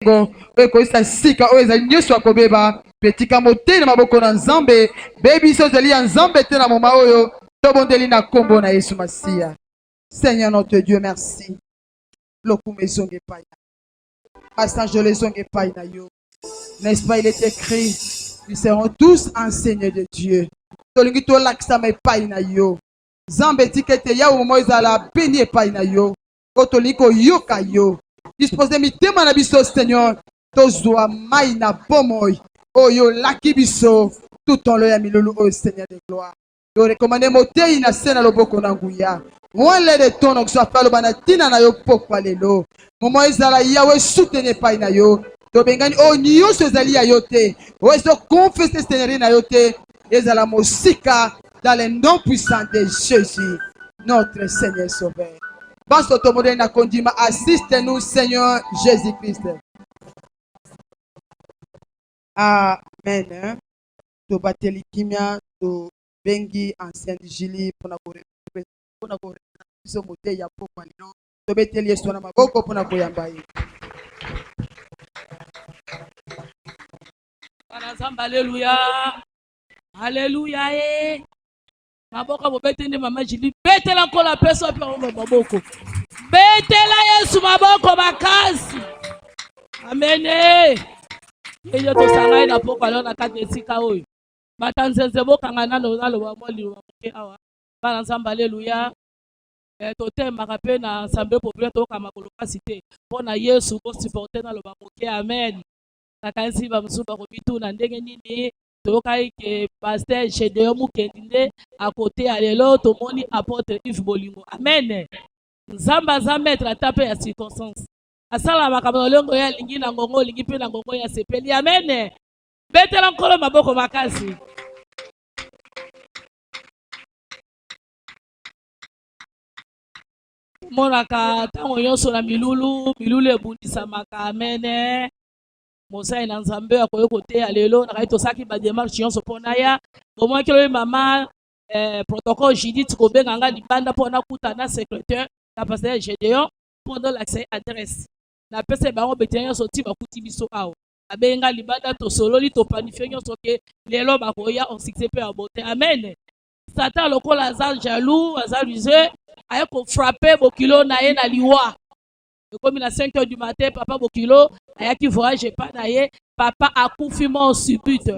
bolingo oyekoyisa sika oyo ezali nyonso ya kobeba mpe tika motei na maboko na nzambe beyebi biso ezali ya nzambe te na moma oyo tobondeli na nkombo na Yesu Masiya. Seigneur notre Dieu, merci. Lokumu ezonga epai na masanjolo ezonga epai na yo. N'est-ce pas, il est écrit, nous serons tous enseignés de Dieu. Tolingi tolakisama epai na yo. Nzambe tika ete yawe momo ezala beni epai na yo. Otolingi koyoka yo. Dispose mitema na biso Seigneur. Tozwa mai na bomoi. Oyo laki biso. Tout en loya milulu o Seigneur de gloire. Yo recommandé motei na sena loboko na nguya. Wale de ton donc soit palo banatina na yo pokwa lelo. Momo ezala yawe soutene epai na yo. Tobengani o nyonso ezali ya yo te. O ezo confesse Seigneur na yo te. Ezala mosika dans le nom puissant de Jésus, notre Seigneur Sauveur. Baso tomode na kondima, assiste-nous Seigneur Jésus-Christ. Amen. To bateli kimia to bengi ancien Jili pona gore biso mote ya pokwa lino. To beteli Yesu na maboko pona koyamba ye. Alléluia. Alléluia. Maboko bobetende mama Jili. Betela ko la pesa pe maboko. Betela Yesu maboko makasi. Amen. Eyo to sangai na pokwa lona kati esika oyo. Batanzenze boka ngana na lo moli wa ke awa. Bana nzamba alléluia. Totemaka mpe na ensemble populaire tokama koloba cité mpona Yesu kosupporte na loba moke amen. Nakanisi bamosusu bakobituna ndenge nini toyokai ke Pasteur Gédéon Mukendi nde akote ya lelo tomoni apôtre Yves Bolingo amen. Nzambe aza maître ata mpe ya circonstance asala makambo na lolongo ya alingi na ngongo olingi mpe na ngongo ya sepeli amen. Betela nkolo maboko makasi. Monaka tango nyonso na milulu ebundisamaka amene. Mosai na nzambe akoyo kote ya lelo nakai tosaki ba démarche nyonso mpona ya bomoi kelo mama protocole Judith kobenga nga libanda mpona kuta na secrétaire na Pasteur Gédéon pendant l'accès adresse na pese bango bete nyonso ti bakuti biso awa abenga libanda tosololi toplanifie nyonso ke lelo bakoya on succès pe abote amen. Satan lokola aza jaloux aza rusé aye ko frapper bokilo na ye na liwa. Comme à 5 heures du matin, papa Bokilo, ayaki voyage pas naye, papa a confinement subite.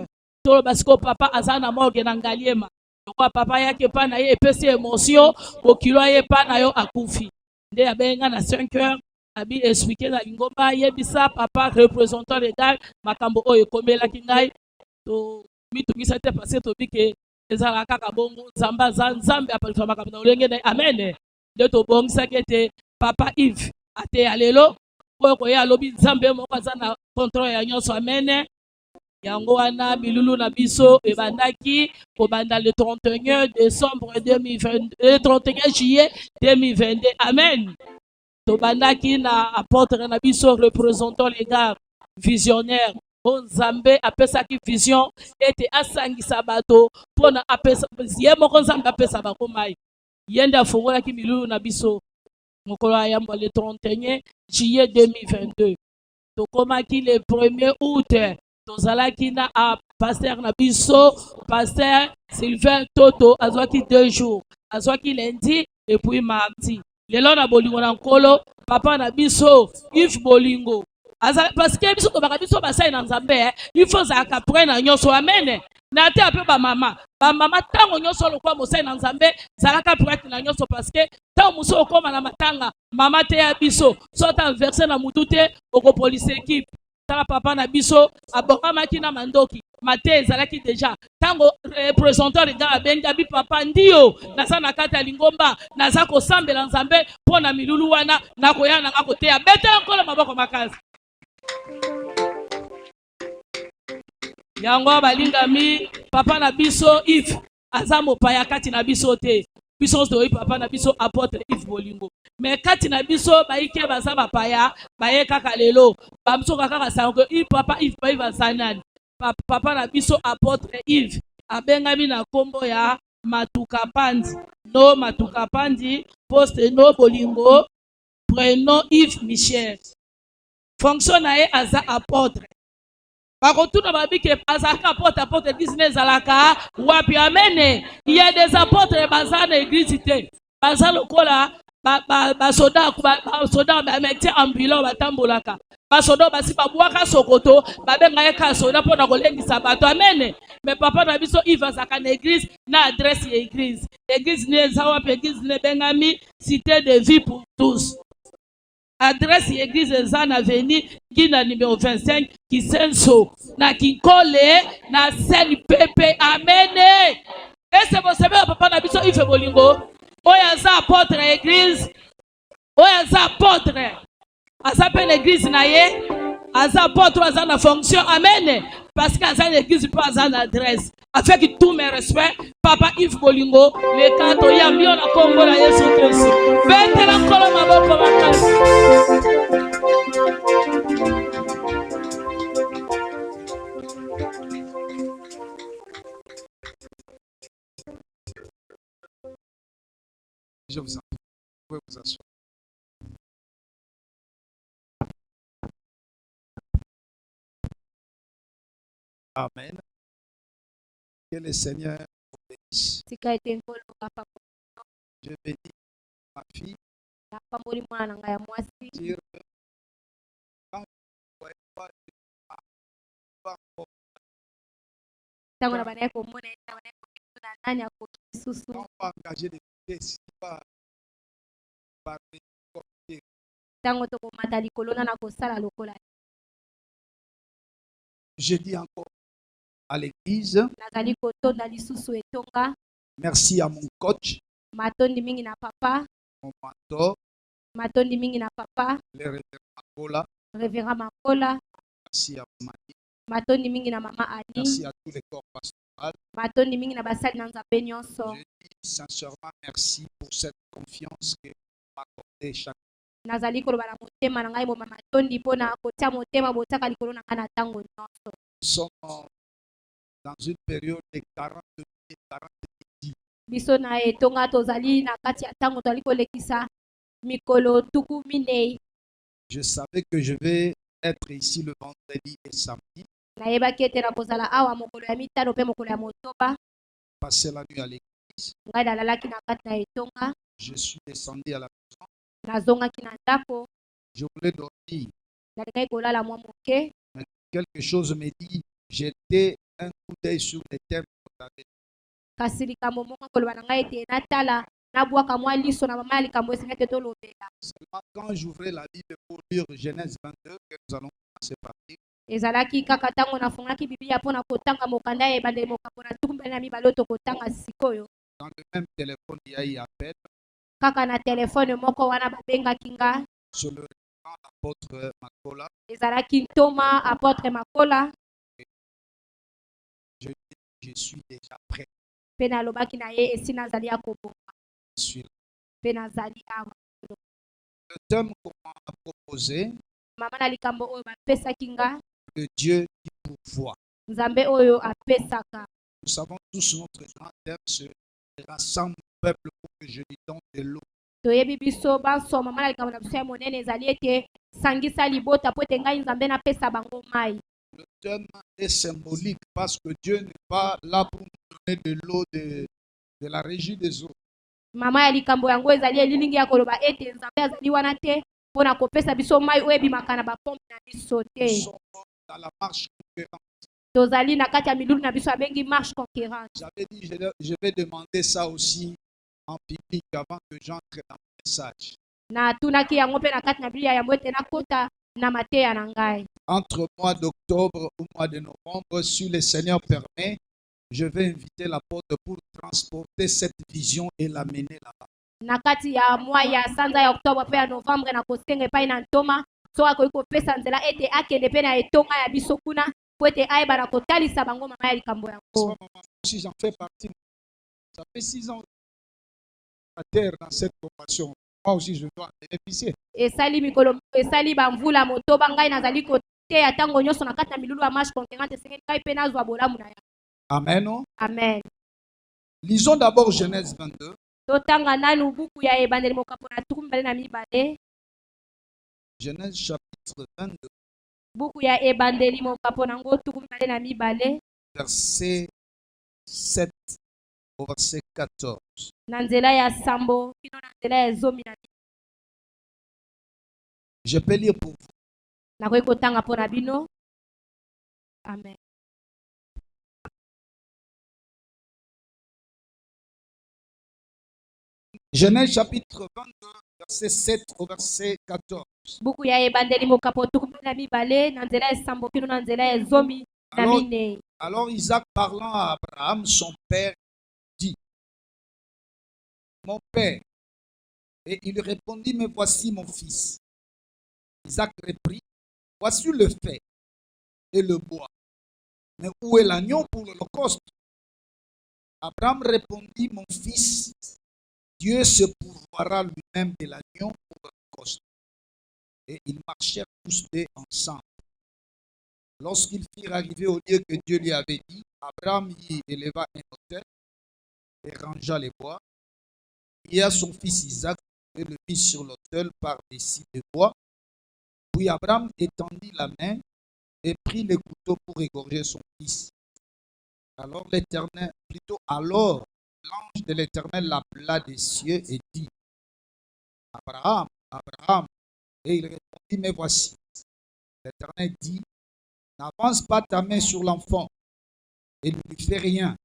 Tout parce que papa azana morgue na ngaliema. Donc papa yaki pas naye et pesi émotion, Bokilo aye pas nayo a confi. Nde abenga na 5 heures, abi expliquer na lingomba yebisa papa représentant légal makambo oyo komela kingai to mitungisa te passé to bike ezala kaka bongo nzamba nzambe apalisa makambo na olenge na amen. De to bongisa kete papa Yves ate alelo ko ya lobi nzambe moko aza na contrôle ya nyonso amen. Yango wana bilulu na biso ebandaki kobanda le 31 décembre 2022 31 juillet 2022 amen. To bandaki na apôtre na biso représentant légal visionnaire nzambe apesaki vision ete asangisa bato pona apesa ye moko nzambe apesa bakomai yenda fungolaki bilulu na biso Mokola yamba le 31 juillet 2022. Tokomaki le 1er août. Tozalaki na a Pasteur Nabiso, Pasteur Sylvain Toto, azwaki 2 jours. Azwaki lundi et puis mardi. Lelo na bolingo na nkolo, papa Nabiso, Yves Bolingo. Parce que biso tobaka biso basai na nzambe, il faut zaka prena nyonso amen. Na te ape ba mama tango nyonso lokwa mosai na nzambe zalaka prêtre na nyonso parce que tango muso okoma na matanga mama te ya biso sota verser na mutu te oko police équipe tala papa na biso abokamaki na mandoki mate ezalaki déjà tango représentant de gars abenga bi papa ndio naza na kati ya lingomba naza kosambela nzambe mpona milulu wana nakoya na ngako te ya betela nkolo maboko makasi. Yango balingami papa na biso Yves aza mopaya kati na biso te biso to papa na biso apôtre Yves Bolingo mais kati na biso baike baza bapaya baye kaka lelo bamso kaka sango papa Yves ba sanani papa na biso apôtre Yves abengami na kombo ya Matuka Pandi no Matuka Pandi poste no Bolingo prénom Yves Michel fonction na ye aza apôtre. Bakotuna babike azaka apôtre église nezalaka wapi amene. Il y a des apôtres baza na église te. Baza lokola basoda métier ambulant batambolaka. Basoda basi babwaka sokoto babenga ye ka soda pona kolengisa bato amene. Mais papa na biso il va zaka na église na adresse ya église. Église neza wapi église ne bengami cité de vie pour tous. Adresse l'église Zan Avenue, Guina numéro 25, Kisenso, na Kinkole, na Sen Pepe, Amen. Et c'est bon, c'est bien, papa Nabiso, il fait bolingo. Oya za apôtre l'église, oya za apôtre, asa pe l'église na ye, asa apôtre, asa na fonction, Amen. Parce qu'asa l'église pas asa l'adresse. Avec tous mes respects, papa Yves Bolingo, les cantos Yambion na Congo na Yesu Christ. Vete la kolo maboko makasi. Je vous en prie, vous pouvez vous asseoir. Amen. Que le Seigneur vous bénisse. Je bénis ma fille. Dire que quand je ne voyais pas, je ne pas encore. Quand on va engager des idées, si pas parler comme dire. Je dis encore à l'église, merci à mon coach, mon mentor, le révérend Makola, merci à maman Ali, merci à tous les corps pastoraux. Je dis sincèrement merci pour cette confiance que vous m'accordez chaque fois. Nous sommes dans une période de 40 midi. Je savais que je vais être ici le vendredi et samedi. Passer la nuit à l'église. Je suis descendu à la maison. Je voulais dormir. Mais quelque chose me dit, j'étais un coup d'œil sur les thèmes que vous avez. Seulement quand j'ouvrais la Bible pour lire Genèse 22, que nous allons commencer par lire. Dans le même téléphone, il y a eu appel. Sur le apôtre Makola. Je suis déjà prêt. Je suis là. Le thème qu'on m'a proposé, le Dieu qui pourvoit. Nous savons tous notre grand thème se rassemble le peuple pour que je lui donne de l'eau. Le thème est symbolique parce que Dieu n'est pas là pour nous donner de l'eau de la régie des eaux. Nous sommes dans la marche concurrente. J'avais dit je vais demander ça aussi en public avant que j'entre dans le message. Entre mois d'octobre ou mois de novembre, si le Seigneur permet, je vais inviter l'apôtre pour transporter cette vision et l'amener là-bas. Si j'en fais partie, ça fait 6 ans à terre dans cette formation. Moi aussi, je dois bénéficier. Amen. Amen. Lisons d'abord Genèse 22. Genèse chapitre 22. buku ya ebandeli mokapo nango tuku mibale na mibale verset 7 au verset 14. na nzela ya sambo kino na nzela ya zomi na bino. Je peux lire pour vous. Nakoki kotanga mpo na bino. Amen. Genèse chapitre 22, verset 7 au verset 14. Buku ya ebandeli mokapo tuku mibale na mibale na nzela ya sambo kino na nzela ya zomi na minei. Alors Isaac parlant à Abraham, son père, dit: Mon père. Et il répondit: Mais voici mon fils. Isaac reprit: Voici le fer et le bois. Mais où est l'agneau pour l'holocauste? Abraham répondit: Mon fils, Dieu se pourvoira lui-même de l'agneau pour l'holocauste. Et ils marchèrent tous deux ensemble. Lorsqu'ils firent arriver au lieu que Dieu lui avait dit, Abraham y éleva un autel et rangea les bois. Il a son fils Isaac et le mit sur l'autel par-dessus des bois. Puis Abraham étendit la main et prit le couteau pour égorger son fils. Alors l'ange de l'Éternel l'appela des cieux et dit: Abraham, Abraham. Et il répondit: Mais voici. L'Éternel dit: N'avance pas ta main sur l'enfant et ne lui fais rien,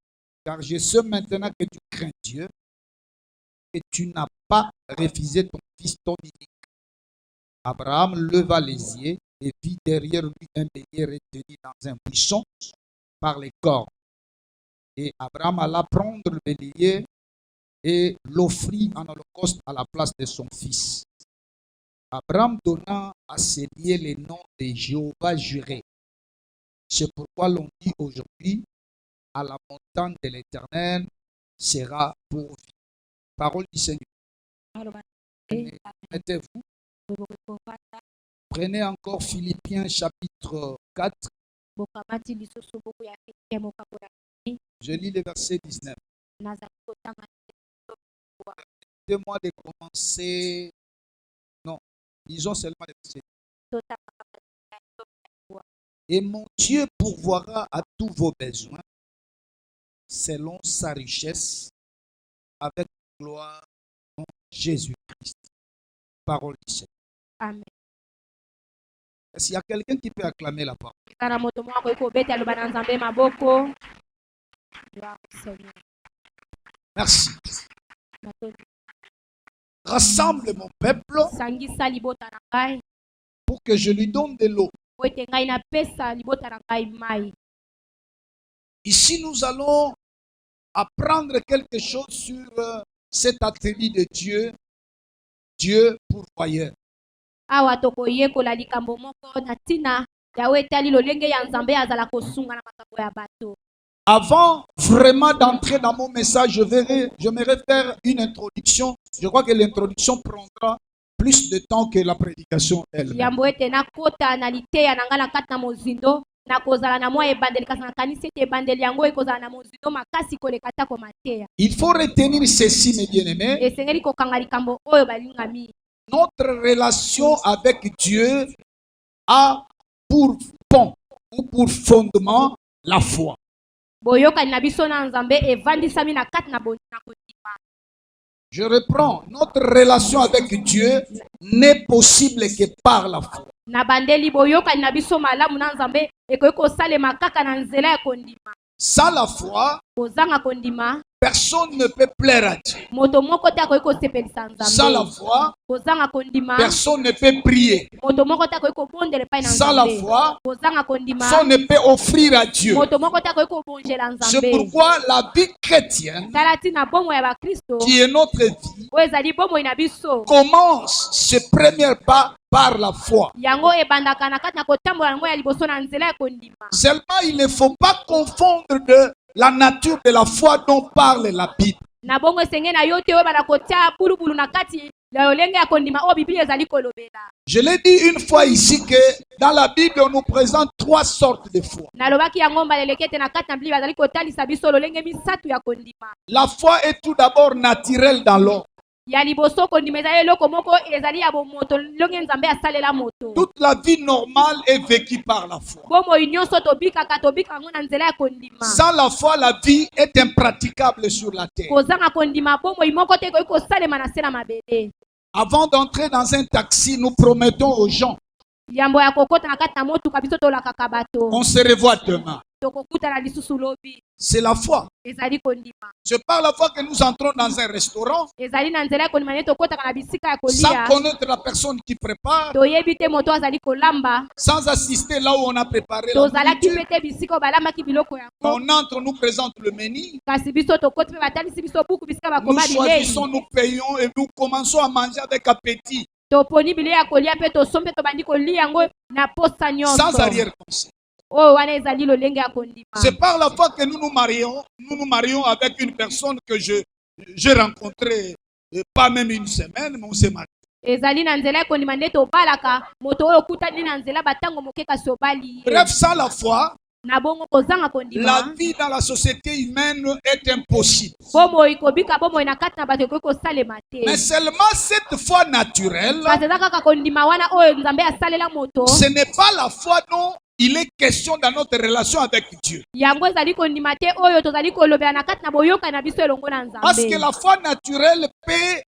car je sais maintenant que tu crains Dieu et tu n'as pas refusé ton fils, ton unique. Abraham leva les yeux et vit derrière lui un bélier retenu dans un buisson par les cornes. Et Abraham alla prendre le bélier et l'offrit en holocauste à la place de son fils. Abraham donna à ce lieu le nom de Jéhovah Jireh. C'est pourquoi l'on dit aujourd'hui: à la montagne de l'Éternel sera pourvu. Parole du Seigneur. Mettez-vous. Prenez encore Philippiens chapitre 4. Je lis le verset 19. Permettez-moi de commencer. Non, lisons seulement le verset. Et mon Dieu pourvoira à tous vos besoins selon sa richesse avec gloire en Jésus-Christ. Parole du Seigneur. Amen. Est-ce qu'il y a quelqu'un qui peut acclamer la parole? Merci. Rassemble mon peuple pour que je lui donne de l'eau. Ici, nous allons apprendre quelque chose sur cet attribut de Dieu, Dieu pourvoyeur. Avant vraiment d'entrer dans mon message, j'aimerais faire une introduction. Je crois que l'introduction prendra plus de temps que la prédication elle-même. Il faut retenir ceci, mes bien-aimés. Notre relation avec Dieu a pour pont ou pour fondement la foi. Je reprends. Notre relation avec Dieu n'est possible que par la foi. Sans la foi, personne ne peut plaire à Dieu. Sans la foi, personne ne peut prier. Sans la foi, personne ne peut offrir à Dieu. C'est pourquoi la vie chrétienne, qui est notre vie, commence ses premiers pas par la foi. Seulement, il ne faut pas confondre de la nature de la foi dont parle la Bible. Je l'ai dit une fois ici que dans la Bible, on nous présente trois sortes de foi. La foi est tout d'abord naturelle dans l'homme. ya liboso kondima ezali eloko moko ezali ya bomoto longe nzambe asalela moto. Toute la vie normale est vécue par la foi. Bomoi nyonso tobikaka yango na nzela ya kondima. Sans la foi, la vie est impraticable sur la terre. Kozanga kondima bomoi moko te koki kosalema na se na mabele. Avant d'entrer dans un taxi, nous promettons aux gens, Yambo ya kokota na kati na motuka biso tolakaka bato. on se revoit demain. Tokokutana lisusu lobi. C'est la foi. Ezali kondima. C'est par la foi que nous entrons dans un restaurant Ezali na nzela ya kondima ne tokotaka na bisika ya sans kolia. connaître la personne qui prépare, Toyebi te moto azali kolamba. sans assister là où on a préparé la Tozalaki nourriture. pete bisika balambaki biloko yango. On entre, on nous présente le menu, Kasi biso tokoti pe batalisi biso buku bisika nous bakoma choisissons, bilei. nous payons et nous commençons à manger avec appétit, Toponi bilei ya kolia pe tosombe tobandi kolia yango na posa nyonso. sans arrière-pensée. Oh wana ezali lolenge ya kondima. C'est par la foi que nous nous marions avec une personne que j'ai rencontrée, pas même une semaine, mais on s'est marié. Ezali na nzela ya kondima nde tobalaka moto oyo okutani na nzela batango moke kasi obali ye. Bref, sans la foi, Na bongo kozanga la kondima. vie dans la société humaine est impossible. Bomoi kobika bomoi na kati na bato ekoki kosalema te. Mais seulement cette foi naturelle, Kasi eza kaka kondima wana oyo nzambe asalela moto. ce n'est pas la foi dont il est question dans notre relation avec Dieu. Yango ezali kondima te oyo tozali kolobela na kati na boyoka na biso elongo na Parce que nzambe. la foi naturelle peut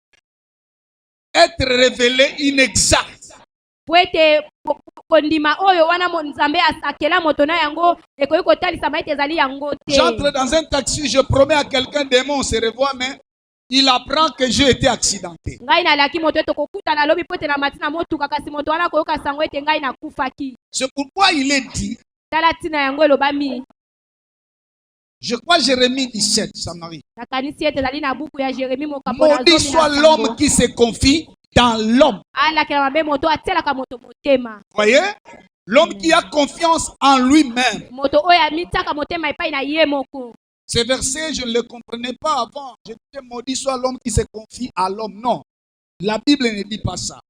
être révélée inexacte. Po ete kondima oyo wana nzambe akela moto na yango ekoki kotalisama ete ezali yango te. J'entre dans un taxi, je promets à quelqu'un demain on se revoit, mais il apprend que j'ai été accidenté. Ngai nalaki moto ete kokutana lobi po ete na matina motuka kasi moto wana koyoka sango ete ngai nakufaki. C'est pourquoi il est dit, Tala tina yango elobami. je crois Jérémie 17, ça m'arrive. Nakanisi ete ezali na buku ya Jérémie mokapona Maudit soit l'homme qui se confie dans l'homme. alakela mabe moto atielaka moto motema. Voyez? L'homme qui a confiance en lui-même. Moto oyo amitiaka motema epai na ye moko. Ces versets, je ne les comprenais pas avant. Je disais, maudit soit l'homme qui se confie à l'homme. Non, la Bible ne dit pas ça.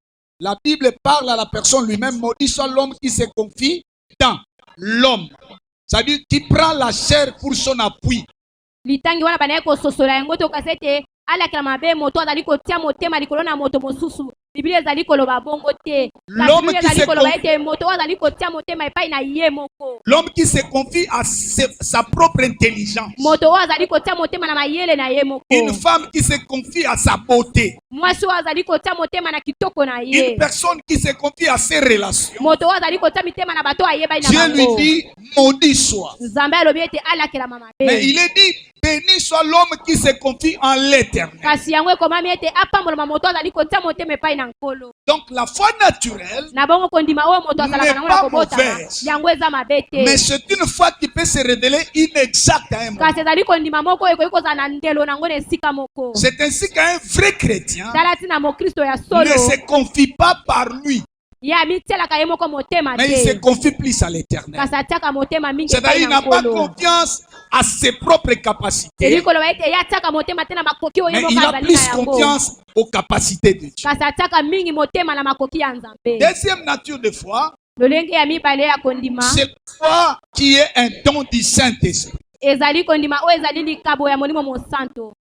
La Bible parle à la personne lui-même. Maudit soit l'homme qui se confie dans l'homme. C'est-à-dire qui prend la chair pour son appui. Litangi wana banaye kososola yango to kasete alakela mabe moto azali kotia motema likolo na moto mosusu. Biblia ezali koloba bongo te. L'homme qui se koloba confie- ete moto azali kotia motema epai na ye moko. L'homme qui se confie à sa propre intelligence. Moto oyo azali kotia motema na mayele na ye moko. Une femme qui se confie à sa beauté. Mwasi oyo azali kotia motema na kitoko na Une ye. personne qui se confie à ses relations. Moto oyo azali kotia mitema na bato ayebani na Dieu lui bango. dit, maudit soit. Nzambe alobi ete alakela Mais mabe. il est dit, béni soit l'homme qui se confie en l'éternel. Kasi yango ekomami ete apambola moto azali kotia motema epai na nkolo. Donc la foi naturelle, Na bongo kondima oyo moto asalaka nango na pas kobota. mauvaise. Yango eza mabe te. mais c'est une foi qui peut se révéler inexacte à un moment. Kasi ezali kondima moko ekoki kozala na ndelo nango na esika moko. C'est ainsi qu'un vrai chrétien Tala tina mokristo ya ne solo. se confie pas par lui, Ye amitielaka ye moko motema mais il se te. confie plus à l'éternel. Kasi atiaka motema mingi C'est-à-dire epai il na n'a pas nkolo. confiance à ses propres capacités, Eli koloba ete ye atiaka motema te na makoki oyo ye mais moko il a azali na plus yango. confiance aux capacités de Dieu. Kasi atiaka mingi motema na makoki ya nzambe. Deuxième nature de foi, Lolenge ya mibale ya kondima. c'est la foi qui est un don du Saint-Esprit. Ezali kondima oyo ezali likabo ya molimo mosanto.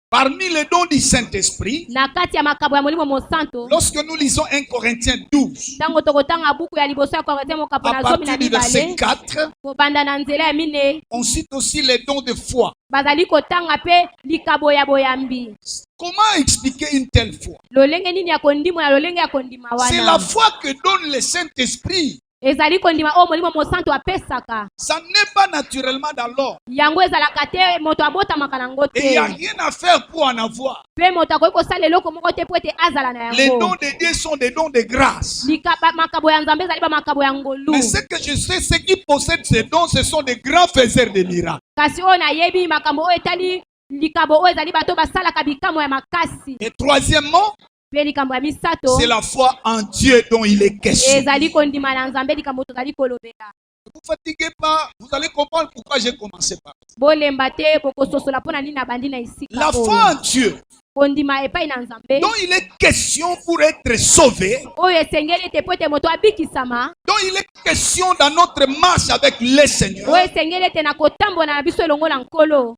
Parmi les dons du Saint-Esprit, Na kati ya makabo ya molimo mosanto. lorsque nous lisons 1 Corinthiens 12, Tango tokotanga buku ya liboso ya Korinthe mokapo à na zomi na partir du verset mibale. 4, Kobanda na nzela ya mine. on cite aussi les dons de foi. Bazali kotanga pe likabo ya boyambi. Comment expliquer une telle foi? Lolenge nini ya kondimo na lolenge ya kondima C'est la wana. foi que donne le Saint-Esprit. Ezali kondima oyo molimo mosanto apesaka. Ça n'est pas naturellement dans l'ordre. Yango ezalaka te moto abotamaka nango Et il n'y a te. rien à faire pour en avoir. Pe moto akoki kosala eloko moko te po ete azala na Les dons yango. de Dieu sont des dons de grâce. Makabo ya nzambe ezali ba makabo ya ngolu. Mais ce que je sais, ceux qui possèdent ces dons, ce sont des grands faiseurs de miracles. Kasi oyo nayebi makambo oyo etali likabo oyo ezali bato basalaka bikamwa ya makasi. Et troisièmement, Pe likambo ya misato c'est la foi en Dieu dont il est question. ezali kondima na nzambe likambo tozali kolobela. Ne vous fatiguez pas, vous allez comprendre pourquoi j'ai commencé par ça. Bolemba te bokososola mpona nini abandi na esika La foi oyo. en Dieu Kondima epai na nzambe dont il est question pour être sauvé, oyo esengeli ete po ete moto abikisama, dont il est question dans notre marche avec le Seigneur, oyo esengeli ete na kotambola na biso elongo na nkolo.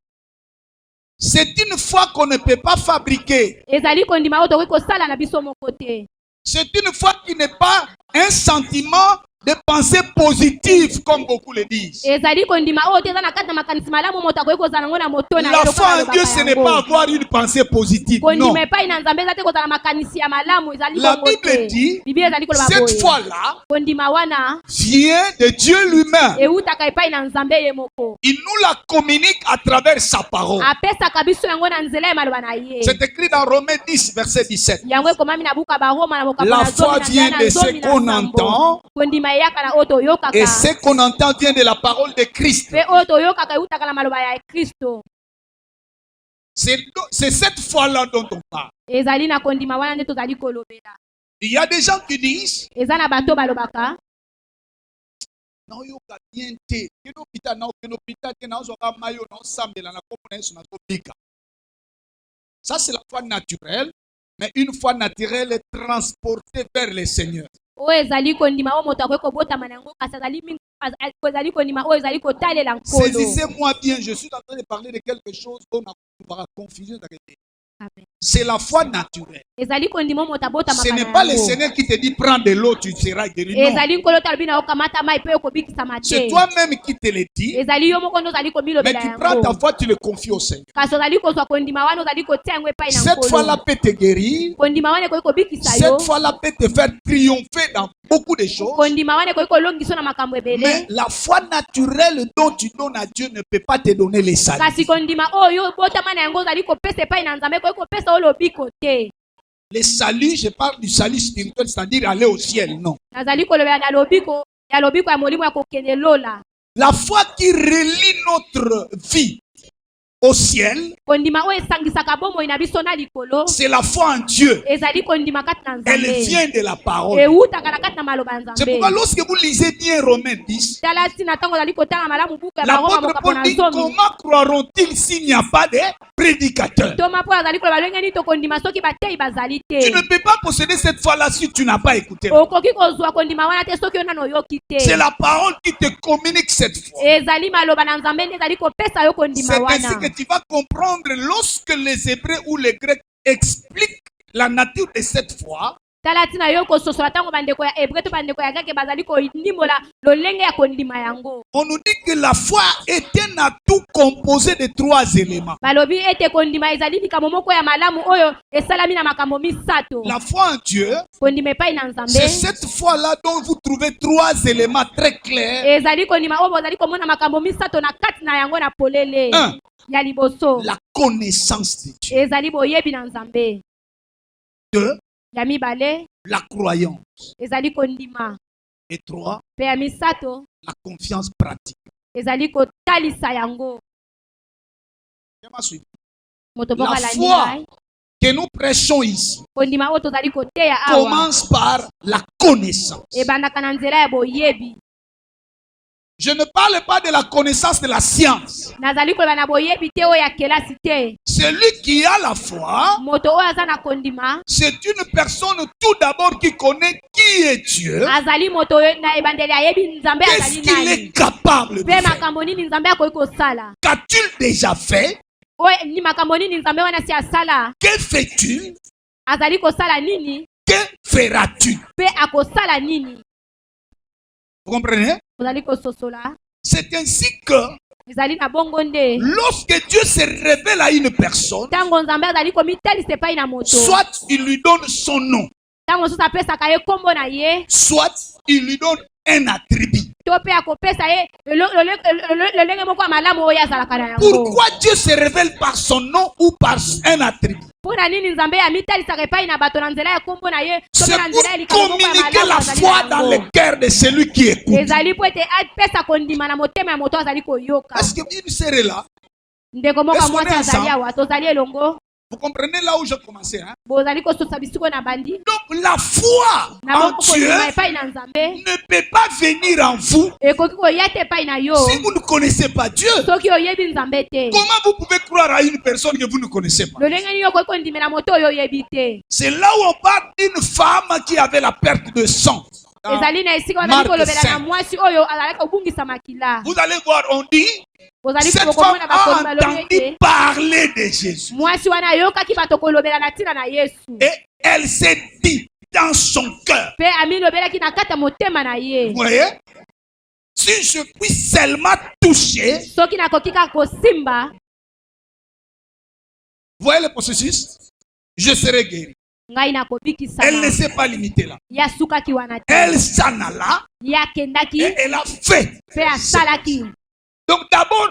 C'est une foi qu'on ne peut pas fabriquer. ezali kondima oyo tokoki kosala na biso moko te. C'est une foi qui n'est pas un sentiment de pensée positive, comme beaucoup le disent. ezali kondima oyo te eza na kati na makanisi malamu moto akoki kozala nango na moto na La foi en Dieu, ce n'est pas avoir une pensée positive. Non. kondima epai na nzambe eza te kozala makanisi ya malamu ezali La bongo te. Bible dit, Biblia ezali koloba cette boye foi-là kondima wana vient de Dieu lui-même. eutaka epai na nzambe ye moko. Il nous la communique à travers sa parole. apesaka biso yango na nzela ya maloba na ye. C'est écrit dans Romains 10, verset 17. yango ekomami na buka baroma na mokabo La na foi vient de ce qu'on entend, kondima eyaka na oyo toyokaka et ce qu'on entend vient de la parole de Christ. mpe oyo toyokaka eutaka na maloba ya kristo. C'est cette foi-là dont on parle. ezali na kondima wana nde tozali kolobela. Il y a des gens qui disent, eza na bato balobaka non, yoka bien te. Keno pita na keno pita te na zoka mayo na sambela na kopo na Yesu na tobika. Ça c'est la foi naturelle, mais une foi naturelle est transportée vers le Seigneur. oyo ezali kondima oyo moto akoki kobotama na yango kasi ezali kondima oyo ezali kotalela nkolo. Saisissez-moi bien, je suis en train de parler de quelque chose dont on aura confusion. Amen. C'est la foi naturelle. ezali kondima oyo moto abotama Ce n'est pas le Seigneur qui te dit prends de l'eau, tu seras guéri. Non. ezali nkolo talobi na okamata mai mpe okobikisama C'est te. toi-même qui te le dit, ezali yo moko nde ozali mais komilobela tu prends ta yango foi, tu le confies au Seigneur. kasi ozali kozwa kondima wana ozali kotia yango epai na Cette foi-là nkolo. peut te guérir. kondima wana ekoki kobikisa yo. Cette foi-là peut te faire triompher dans beaucoup de choses. kondima wana ekoki kolongisa na makambo Mais ebele. la foi naturelle dont tu donnes à Dieu ne peut pas te donner les saluts. kasi kondima oyo obotama na yango ozali kopesa epai na nzambe ekoki kopesa oyo lobiko te. Les saluts, je parle du salut spirituel, c'est-à-dire aller au ciel, non. nazali kolobela na lobiko ya molimo ya kokende lola. La foi qui relie notre vie au ciel, kondima oyo esangisaka bomoi na biso na likolo c'est la foi en Dieu. ezali kondima kati na Elle nzambe vient de la parole. eutaka na kati na maloba ya C'est pourquoi nzambe. lorsque vous lisez bien Romains 10, tala ntina ntango ozali kotala malamu buku ya baroma l'apôtre mokapo Paul na dit zomi. comment croiront-ils s'il n'y a pas de prédicateur? toma mpo azali koloba lolenge nini tokondima soki bateyi bazali Tu te. ne peux pas posséder cette foi-là si tu n'as pas écouté. okoki kozwa kondima wana te soki yo nano oyoki C'est te. la parole qui te communique cette foi. ezali maloba na nzambe nde ezali kopesa yo kondima C'est ainsi wana. que tu vas comprendre lorsque les Hébreux ou les Grecs expliquent la nature de cette foi. tala ntina yo kososola ntango bandeko ya hebre to bandeko ya greke bazali konimola lolenge ya kondima yango. On nous dit que la foi est un atout composé de 3 éléments. balobi ete kondima ezali likambo moko ya malamu oyo esalami na makambo misato. La foi en Dieu, kondima epai na c'est nzambe cette foi-là dont vous trouvez 3 éléments très clairs. ezali kondima oyo bozali komona makambo misato na kati na yango na polele. 1. ya liboso La connaissance de Dieu. ezali boyebi na nzambe. 2. ya mibale La croyance. ezali kondima. Et 3. mpe ya misato La confiance pratique. ezali kotalisa yango. moto moko La alandi foi ngai. que nous prêchons ici kondima oyo tozali koteya awa commence par la connaissance. ebandaka na nzela ya boyebi. Je ne parle pas de la connaissance de la science. nazali koloba na boyebi te oyo ya kelasi te. Celui qui a la foi, moto oyo aza na kondima c'est une personne tout d'abord qui connaît qui est Dieu, azali moto oyo na ebandeli ayebi nzambe qu'est-ce azali qu'il est nani capable de mpe faire. makambo nini nzambe akoki kosala. Qu'as-tu déjà fait? oyo ni makambo nini nzambe wana si asala. Que fais-tu? azali kosala nini Que feras-tu? mpe akosala nini. Vous comprenez? ozali kososola. C'est ainsi que ezali na bongo nde lorsque Dieu se révèle à une personne, ntango nzambe azali komitalisa epai na moto soit il lui donne son nom, ntango mosusu apesaka ye nkombo na ye soit il lui donne un attribut. to mpe akopesa ye lolenge moko ya malamu oyo azalaka na yango. Pourquoi Dieu se révèle par son nom ou par un attribut? mpo na nini nzambe amitalisaka epai na bato na nzela ya nkombo na ye to C'est mpe na nzela ya pour likambo moko ya communiquer malamu la azali foi na dans yango. le cœur de celui qui écoute. ezali mpo ete apesa kondima na motema ya moto azali koyoka. Est-ce que une sœur est là? ndeko moko Est-ce qu'on mwasi est azali ensemble? awa tozali elongo. Vous comprenez là où j'ai commencé, hein? bozali kososa bisiko na bandi Donc la foi na en bongo Dieu kondima epai na nzambe ne peut pas venir en vous ekoki koya te epai na yo si vous ne connaissez pas Dieu. soki oyebi nzambe te. Comment vous pouvez croire à une personne que vous ne connaissez pas? lolenge nini okoki kondimela moto oyo oyebi te. C'est là où on parle d'une femme qui avait la perte de sang dans ezali na esika bazali Marc kolobela na 5. mwasi oyo azalaki kobungisa makila. Vous allez voir, on dit, Bozali cette femme komona bakomi a balobi entendu ete parler de Jésus. mwasi wana ayokaki bato kolobela na ntina na Yesu. Et elle s'est dit dans son cœur. Pe amilobelaki na kati ya motema na ye. Vous voyez? Si je puis seulement toucher, Soki nakoki kaka kosimba, vous voyez le processus? Je serai guéri. ngai nakobikisa. Elle ne s'est pas limitée là. Yasukaki wana te. Elle s'en alla Yakendaki et elle a fait. pe asalaki. Donc d'abord,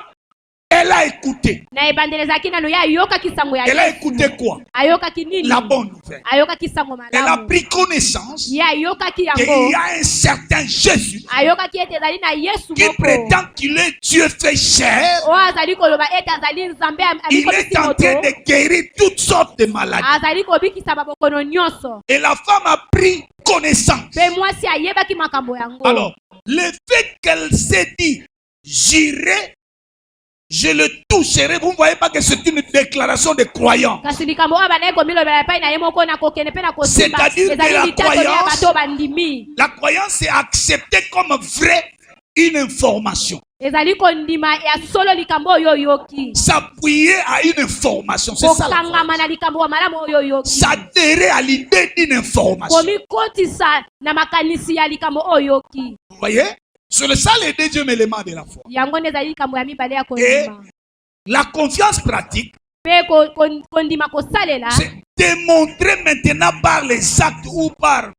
elle a écouté. Na ebandelezaki nano ya ayokaki sango ya Elle a Yesu. écouté quoi? Ayokaki nini? La bonne nouvelle. Ayokaki sango Elle a malamu. pris connaissance Ye ayokaki qu'il yango. y a un certain Jésus Ayokaki ete ezali na Yesu qui moko. prétend qu'il est Dieu fait chair. O azali koloba ete azali Nzambe Il est en train de guérir toutes sortes de maladies. azali kobikisa babokono nyonso. Et la femme a pris connaissance. Pe mwasi ayebaki makambo yango. Alors, le fait qu'elle s'est dit, j'irai, je le toucherai, vous ne voyez pas que c'est une déclaration de croyant. Kasi likambo oyo bandaki komilobela epai na ye moko na kokende mpe na kosimba. C'est-à-dire que la Ezali litato ya croyance- bato bandimi. La croyance est acceptée comme vraie une information. Ezali kondima ya solo likambo oyo yoki. S'appuyer à une information, c'est ça. la foi. Kokangama na likambo ya malamu oyo yoki. S'adhérer à l'idée d'une information. Komikotisa na makanisi ya likambo oyo yoki. Vous voyez? C'est le ça les deux éléments de la foi. Yango nde ezali likambo ya mibale ya Et kondima. la confiance pratique, Pe kondima kosalela. c'est démontrer maintenant par les actes ou par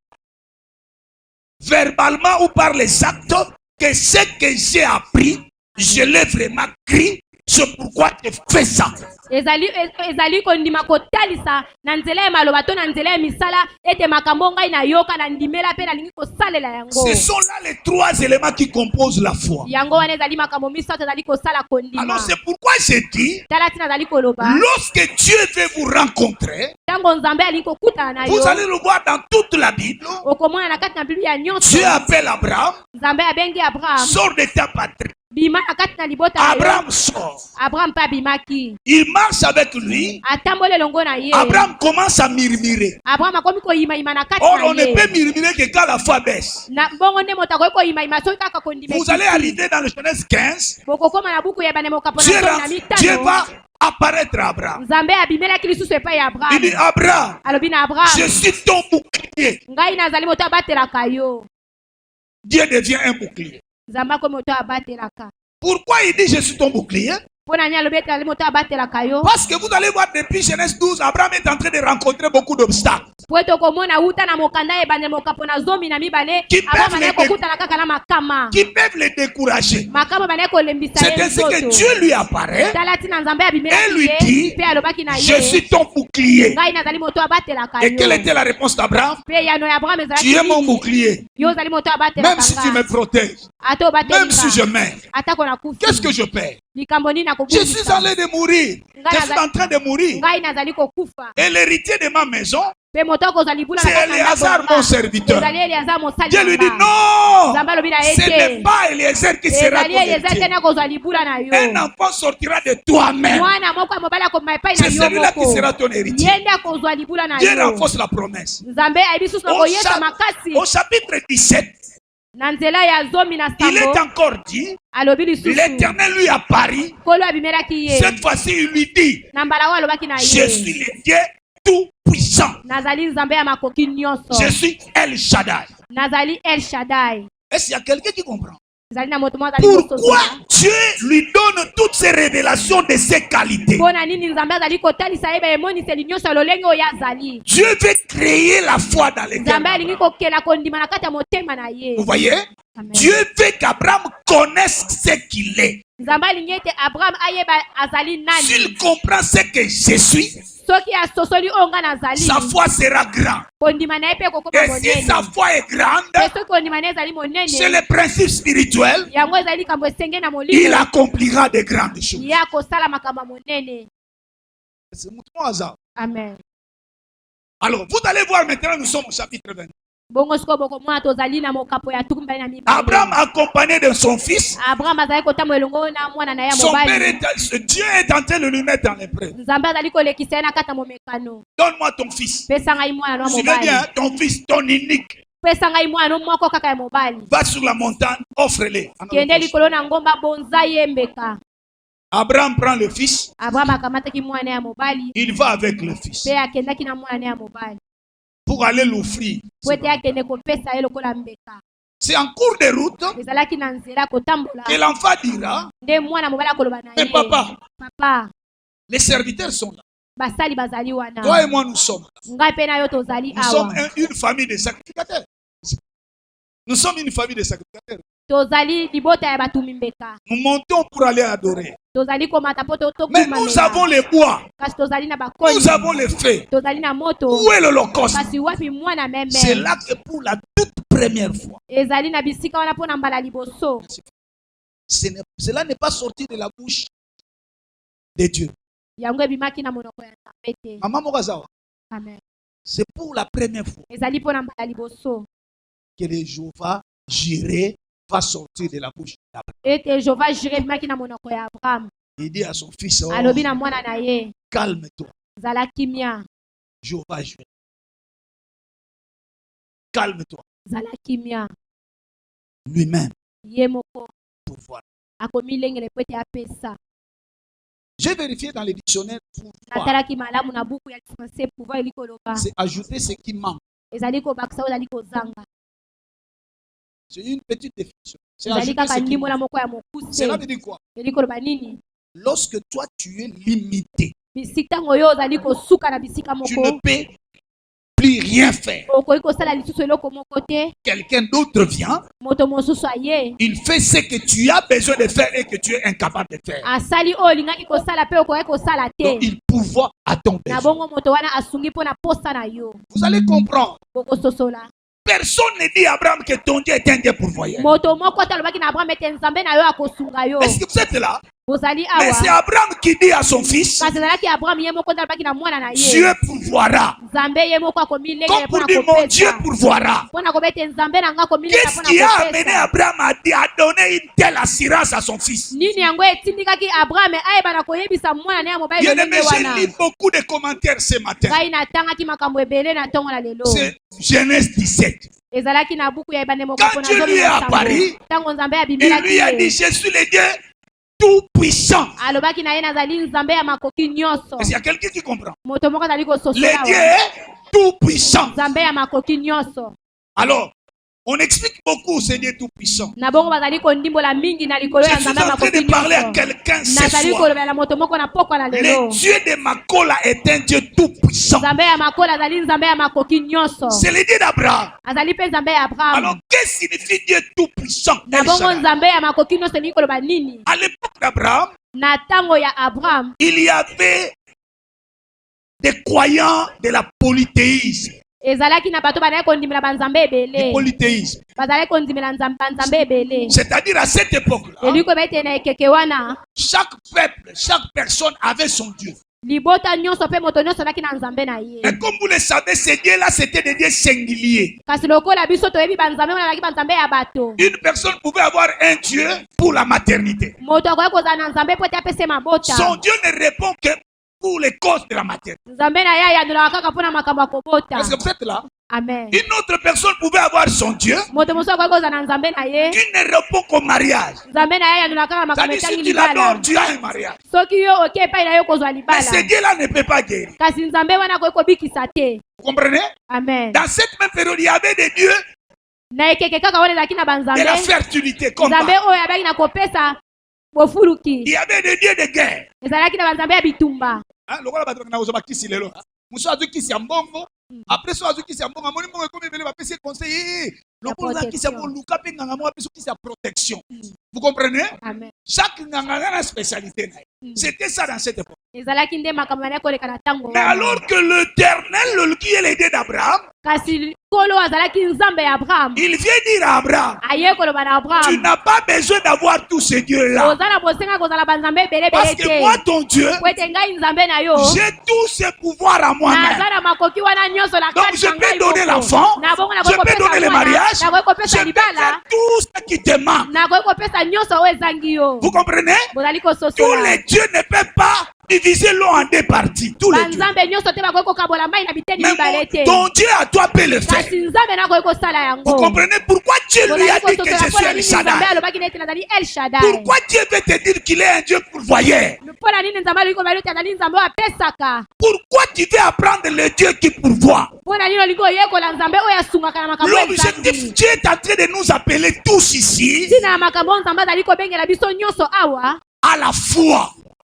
verbalement ou par les actes que ce que j'ai appris, je l'ai vraiment cru, c'est pourquoi je fais ça. ezali kondima kotalisa na nzela ya maloba to na nzela ya misala ete makambo ngai nayoka na ndimela mpe nalingi kosalela yango. Ce sont là les trois éléments qui composent la foi. Yango wana ezali makambo misato ezali kosala kondima. Alors c'est pourquoi j'ai dit, Tala tina ezali koloba. lorsque Dieu veut vous rencontrer, Tango Nzambe alingi kokutana na yo. vous allez le voir dans toute la Bible. Okomona na kati na Biblia nyonso. Dieu appelle Abraham, Nzambe abengi Abraham. sors de ta patrie. Bima na kati na libota na yo. Abraham sort. Abraham pa bimaki. Il marche avec lui. Atambole longo na ye. Abraham commence à murmurer. Abraham akomi koyima na kati Or, na on ne ye. peut murmurer que quand la foi baisse. Na bongo nde moto akoki koyima soki kaka kondima. Vous allez arriver dans le Genèse 15. Bokokoma na buku ya bane mokapo Dieu, na na mitano. Dieu va apparaître à Abraham. Nzambe abimelaki lisusu epai ya Il dit, Abraham. Abraham, Alobi na Abraham. je suis ton bouclier. Ngai nazali moto abatelaka yo. Dieu devient un bouclier. Nzambe akomi moto abatelaka. Pourquoi il dit je suis ton bouclier? Pona nini alobi ete azali moto abatelaka yo. Parce que vous allez voir depuis Genèse 12, Abraham est en train de rencontrer beaucoup d'obstacles. Po ete okomona uta na mokanda ebandeli mokapo na zomi na mibale. Qui Abraham peuvent andaki les kokutana kaka na makama. Qui peuvent le décourager. Makama bandaki kolembisa C'est ye ainsi que nzoto. Dieu lui apparaît. Tala tina Nzambe Elle abimelaki lui dit, ye. Pe alobaki na je ye. suis ton bouclier. Ngai nazali moto abatelaka Et quelle yo. était la réponse d'Abraham? Pe yano ya Abraham ezalaki Tu es mon nini? bouclier. Yo ozali moto abatelaka. Même si tu me protèges, Ata obatelika. même si je meurs, Atako na kufi. qu'est-ce que je perds? Likambo nini Je nakobungisa? suis allé de mourir. Je suis en train de mourir. Ngai nazali kokufa. Et l'héritier de ma maison, Pe moto kozwa libula c'est na kati na Éléazar, ndako mon nga. serviteur. Ezali Eliazar mosali Dieu lui na dit nga. non, Nzambe alobi na ye ce te. n'est pas Éléazar qui sera ton Ezali Eliazar te héritier. na kozwa libula na yo. Un enfant sortira de toi-même. Mwana moko ya mobali akoma epai na C'est yo celui-là qui moko. sera ton héritier. Ye nde akozwa libula na Dieu yo. renforce la promesse. Nzambe ayebi susu na Au koyesa makasi. Au chapitre 17, Na nzela ya zomi na il est sango encore dit, alobi lisusu. l'Éternel lui apparut. Kolo abimelaki ye. Cette fois-ci, il lui dit, Na mbala oyo alobaki na je ye. suis le Dieu tout-puissant. Nazali Nzambe ya makoki nyonso. Je suis El Shaddai. Nazali El Shaddai. Est-ce qu'il y a quelqu'un qui comprend? Nazali na moto mo azali Pourquoi kososola. Dieu lui donne toutes ces révélations de ses qualités? Mpona nini Nzambe azali kotalisa ye baemoniseli nyonso ya lolenge oyo azali. Dieu veut créer la foi dans les Nzambe cœurs. alingi kokela kondima na kati ya motema na ye. Vous voyez? Amen. Dieu veut qu'Abraham connaisse ce qu'il est. Nzambe alingi ete Abraham ayeba azali nani. S'il comprend ce que je suis, Soki asosoli oyo nga nazali. sa foi sera grande. Kondima na ye mpe kokoma Et si monene. sa foi est grande, Pe soki kondima na ye ezali c'est monene. le principe spirituel, Yango ezali likambo esenge na il molimo. accomplira de grandes choses. Ye akosala makambo ya monene. C'est mon hasard. Amen. Alors, vous allez voir maintenant, nous sommes au chapitre 20. Bongo siko bokomona tozali na mokapo ya tukumbali na mibale. Abraham, accompagné de son fils, Abraham azali kotambola elongo na mwana na ye ya son père, mobali. Dieu est en train de lui mettre en épreuve. Nzambe azali kolekisa ye na kati ya momekano. Donne-moi ton fils. Pesa ngai mwana na Je veux mobali. bien ton fils, ton unique. pesa ngai mwana moko kaka ya mobali. Va sur la montagne, offre-les. Kende likolo na ngomba bonza yembeka. Abraham prend le fils. Abraham akamataki mwana ya mobali. Il va avec le fils. Pe akendaki na mwana ya mobali. Pour aller l'offrir. Pwete akende kopesa ye lokola mbeka. C'est en cours de route Ezalaki na nzela kotambola. que l'enfant dira, Nde mwana mobali akoloba na ye. mais papa, Papa, les serviteurs sont là. basali bazali wana. Toi et moi, nous sommes là. Ngai pe na yo tozali Nous sommes awa. une famille de sacrificateurs. Nous sommes une famille de sacrificateurs. Tozali libota ya batumi mbeka. Nous montons pour aller adorer. Tozali komata po Mais nous avons les bois. Kasi tozali na bakoni. Nous avons les feux. Tozali na moto. Où est l'Holocauste? Kasi wapi mwana meme. C'est là que pour la toute première fois. Ezali na bisika wana pona mbala liboso. Cela n'est pas sorti de la bouche de Dieu. Yango ebimaki na monoko ya Nzambe te. Maman Morazawa. Amen. C'est pour la première fois Ezali pona mbala liboso. que le Jéhovah juré va sortir de la bouche d'Abraham. Ete Jehova jire ebimaki na monoko ya Abraham. Il dit à son fils, oh, Alobi na mwana na ye. calme-toi. Zala kimia. Jéhovah juré. Calme-toi. Zala kimia. Lui-même Ye moko. pour voir. Akomi lengele pwete apesa. J'ai vérifié dans les dictionnaires pour voir. Natalaki malamu na buku ya français pouvoir eliko loba. C'est ajouter ce qui manque. Ezali ko bakisa ozali ko zanga. C'est une petite définition. C'est Ezali ajouter kaka ce qui ndimo na manque. moko ya mokuse. Cela veut dire quoi? Eliko loba nini? Lorsque toi tu es limité, Bisika ngoyo ozali ko suka na bisika tu moko. ne peux plus rien faire. Okoki kosala lisusu eloko moko te. Quelqu'un d'autre vient, Moto mosusu aye. il fait ce que tu as besoin de faire et que tu es incapable de faire. Asali oyo olingaki kosala pe okoki kosala Donc te. il pourvoit à ton Na besoin. bongo moto wana asungi pona posa na yo. Vous allez comprendre. Bokososola. Personne ne dit à Abraham que ton Dieu est un Dieu pourvoyeur. Moto moko talobaki na Abraham ete Nzambe na yo akosunga yo. Est-ce que vous êtes là? Bozali Mais c'est awa. Abraham qui dit à son fils, Kasi ezalaki Abraham ye moko talobaki na mwana na ye. Dieu pourvoira. Nzambe ye moko akomi lengele Comme pour pona dire, mon Dieu kopesa. pourvoira. Pona kobete Nzambe na nga akomi lengele Qu'est-ce pona qui a amené kopesa. Abraham à donner une telle assurance à son fils? Nini yango etindikaki Abraham ayeba na koyebisa mwana na ye mobali Bien lolenge aimé, wana. j'ai lu beaucoup de commentaires ce matin. Ngai natangaki makambo ebele na ntongo na lelo. C'est Genèse 17. Ezalaki na buku ya ebande moko Quand Dieu lui est apparu, ntango Nzambe il lui a dit, abimelaki je suis le Dieu tout-puissant. alobaki na ye nazali Nzambe ya makoki nyonso. Est-ce qu'il y a quelqu'un qui comprend? Moto moko azali kososola Le Dieu wa. est tout-puissant. Nzambe ya makoki nyonso. Alors, on explique beaucoup ce Dieu tout-puissant. Na bongo bazali kondimbola mingi na likolo Je ya suis Nzambe ya en train makoki de parler à nyonso. quelqu'un ce Nazali soir. kolobela moto moko na pokwa na lelo. Le Dieu de Makola est un Dieu tout-puissant. Nzambe ya makola azali Nzambe ya makoki nyonso. C'est le Dieu d'Abraham. Azali pe Nzambe ya Alors, Abraham. qu'est-ce que signifie Dieu tout-puissant? Na El bongo Shaddai. Nzambe ya makoki nyonso ni koloba nini? À l'époque d'Abraham, Na tango ya Abraham il y avait des croyants de la polythéisme. ezalaki na bato bazali kondimela banzambe Du ebele. polythéisme. Bazali kondimela banzambe ebele. C'est-à-dire à cette époque-là, Eliko bete na ekeke wana. chaque peuple, chaque personne avait son Dieu. Libota nyonso pe moto nyonso azalaki na Nzambe na ye. Et comme vous le savez, ces dieux-là, c'était des dieux singuliers. Kasi lokola biso toyebi banzambe wana bazalaki banzambe ya bato. Une personne pouvait avoir un Dieu pour la maternité. Moto akoki kozala na Nzambe po ete apese mabota. Son Dieu ne répond que pour les causes de la maternité. Nzambe na ye ayandolaka kaka mpona makambo ya kobota. Est-ce que vous êtes là? Amen. Une autre personne pouvait avoir son Dieu Moto mosusu akoki kozala na Nzambe na ye. qui ne répond qu'au mariage. Nzambe na ye ayandolaka kaka makambo C'est-à-dire, etangi si tu l'adores, libala. tu as un mariage. Soki yo oke epai na yo kozwa Mais libala. ce Dieu-là ne peut pas guérir. Kasi Nzambe wana akoki kobikisa te. Vous comprenez? Amen. Dans cette même période, il y avait des dieux Na ekeke kaka wana ezalaki na de la banzambe. fertilité, comme Nzambe Baal. oyo abaki na kopesa bofuluki. Il y avait des dieux de guerre. Ezalaki na banzambe ya bitumba. Hein, lokola bato bakenda kozwa bakisi lelo. Muso azwi kisi ya mbongo. Après so azwi kisi ya mbongo, amoni mbongo ekomi ebele bapesi ye conseil. Lokola oza kisi ya mbongo, luka mpe nganga moko apesi kisi ya protection. Vous comprenez? Amen. Chaque nganga a la spécialité. C'était ça dans cette époque. Ezalaki nde makambo ya koleka na tango. Mais alors que l'Éternel, qui est l'idée d'Abraham, Kasi kolo azalaki Nzambe ya Abraham. il vient dire à Abraham, Aye koloba na tu Abraham. n'as pas besoin d'avoir tous ces dieux-là. Ozala bosenga kozala banzambe ebele Parce ebele que moi, te. ton Dieu, Po ete ngai Nzambe na yo. j'ai tous ces pouvoirs à moi-même. Naza na makoki wana nyonso na Donc kati je na peux ngai donner moko. l'enfant, Na bongo je nakoki peux kopesa donner le mwana, mariage, nakoki je kopesa peux libala. faire tout ce qui te manque. Nakoki kopesa nyonso oyo ezangi yo. Vous comprenez? Bozali Tous kososola. les dieux ne peuvent pas diviser l'eau en deux parties. Tous les dieux. banzambe nyonso te bakoki kokabola mai na biteni mibale te. Ton Dieu à toi peut le faire. kasi nzambe nakoki kosala yango. Vous comprenez pourquoi Dieu lui a dit que je suis El nzambe Shaddai? alobaki neti nazali El Shaddai. Pourquoi Dieu veut te dire qu'il est un Dieu pourvoyeur? mpona nini nzambe alobaki kobala ete azali nzambe oyo apesaka. Pourquoi tu veux apprendre le Dieu qui pourvoit? mpona nini olingi oyekola nzambe oyo asungaka na makambo L'objectif, Dieu est en train de nous appeler tous ici ntina ya makambo oyo nzambe azali kobengela biso nyonso awa à la foi.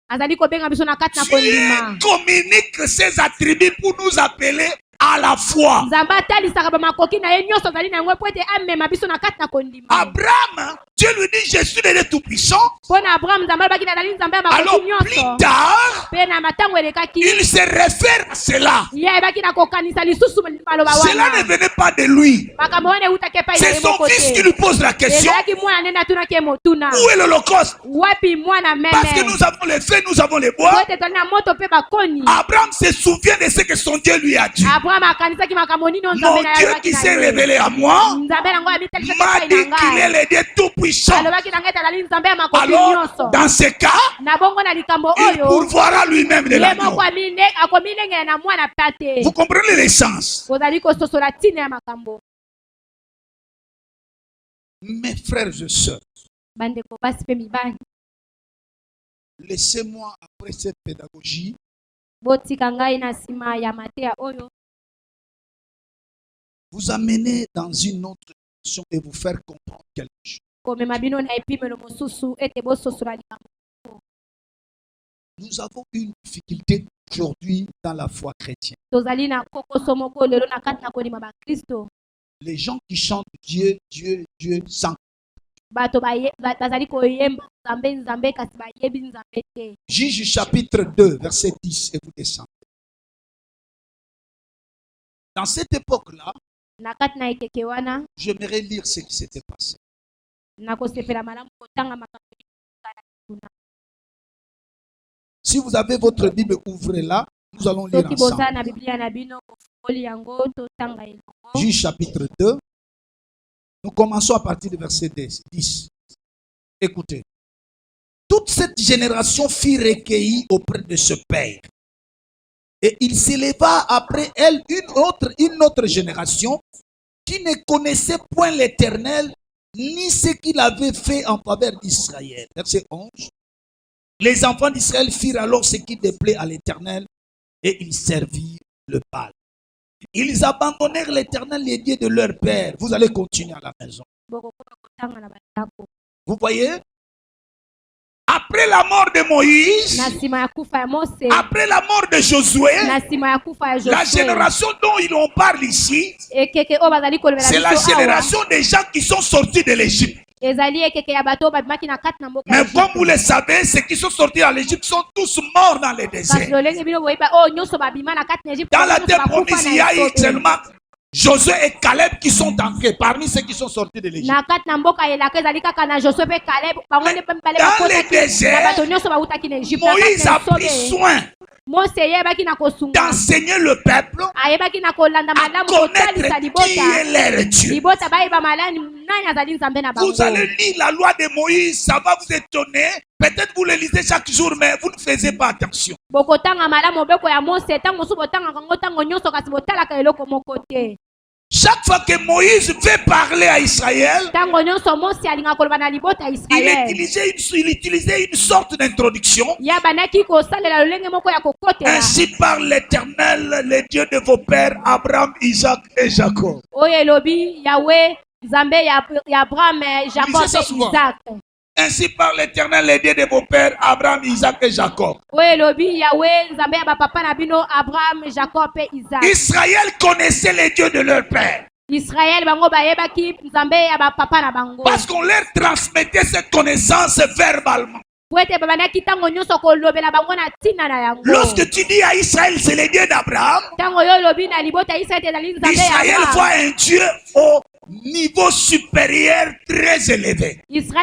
azali kobenga biso na kati na Dieu kondima. communique ses attributs pour nous appeler à la foi. nzambe atalisaka bamakoki na ye nyonso azali na yango po ete amema biso na kati na kondima. Abraham, Dieu lui dit, je suis le Dieu tout-puissant. mpona abraham nzambe alobaki nazali nzambe ya Alors, makoki plus nyonso. tard, mpe na matango elekaki il se réfère à cela. ye ayebaki na kokanisa lisusu maloba Cela ne wana. venait pas de lui. makambo wana eutaki epai na C'est ye son moko fils qui te. lui pose la question. ezalaki mwana nde atunaki ye motuna Où est l'Holocauste? wapi mwana Parce que meme. nous avons les feux, nous avons les po bois. ete toli na moto mpe bakoni. Abraham se souvient de ce que son Dieu lui a dit. abraham akanisaki makambo nini oyo Mon nzambe na Dieu alobaki qui na s'est ye. révélé à moi nzambe nango abitalisaki m'a epai dit na qu'il est ngai. le Dieu tout-puissant. alobaki na ngai ete azali nzambe ya makoki Alors, nyonso. dans ce cas, na bongo na likambo il oyo pourvoira lui-même de ye l'agneau. moko akomilengela na mwana mpe te. Vous comprenez l'essence? kozali kososola ntina ya makambo. Mes frères et sœurs, bandeko basi mpe mibali laissez-moi, après cette pédagogie, botika ngai na nsima ya mateya oyo vous amener dans une autre dimension et vous faire comprendre quelque chose. komema bino na epimelo mosusu ete bososola likambo. Nous avons une difficulté aujourd'hui dans la foi chrétienne. tozali na kokoso moko lelo na kati na kondima bakristo. Les gens qui chantent Dieu, Dieu, Dieu, sans. bato bazali koyemba nzambe nzambe kasi bayebi nzambe te. Juge chapitre 2, verset 10, et vous descendez. Dans cette époque-là, na kati na ekeke wana j'aimerais lire ce qui s'était passé. nakosepela malamu kotanga makambo. Si vous avez votre Bible, ouvrez-la. Nous allons lire soki boza ensemble. na biblia na bino kofungoli yango totanga elongo. Juge chapitre 2. Nous commençons à partir du verset 10. Écoutez. Toute cette génération fut recueillie auprès de ce père. Et il s'éleva après elle une autre génération qui ne connaissait point l'Éternel ni ce qu'il avait fait en faveur d'Israël. Verset 11. Les enfants d'Israël firent alors ce qui déplaît à l'Éternel et ils servirent le Baal. Ils abandonnèrent l'Éternel, les dieux de leur père. Vous allez continuer à la maison. Vous voyez? Après la mort de Moïse, après la mort de Josué, la génération dont ils en parlent ici, c'est la génération des gens qui sont sortis de l'Égypte. Mais comme vous le savez, ceux qui sont sortis à l'Égypte sont tous morts dans le désert. Dans la terre promise, il y a eu seulement Josué et Caleb qui sont entrés parmi ceux qui sont sortis de l'Égypte. Dans le désert, Moïse a pris soin d'enseigner le peuple à connaître qui est leur Dieu. Vous allez lire la loi de Moïse, ça va vous étonner. Peut-être vous le lisez chaque jour, mais vous ne faisiez pas attention. Chaque fois que Moïse veut parler à Israël, il utilisait une sorte d'introduction. Ainsi parle l'Éternel, le Dieu de vos pères, Abraham, Isaac et Jacob. Ainsi parle l'Éternel, les dieux de vos pères, Abraham, Isaac et Jacob. Israël connaissait les dieux de leur père. Parce qu'on leur transmettait cette connaissance verbalement. Lorsque tu dis à Israël, c'est le Dieu d'Abraham, Israël voit un Dieu au niveau supérieur très élevé. Et Moïse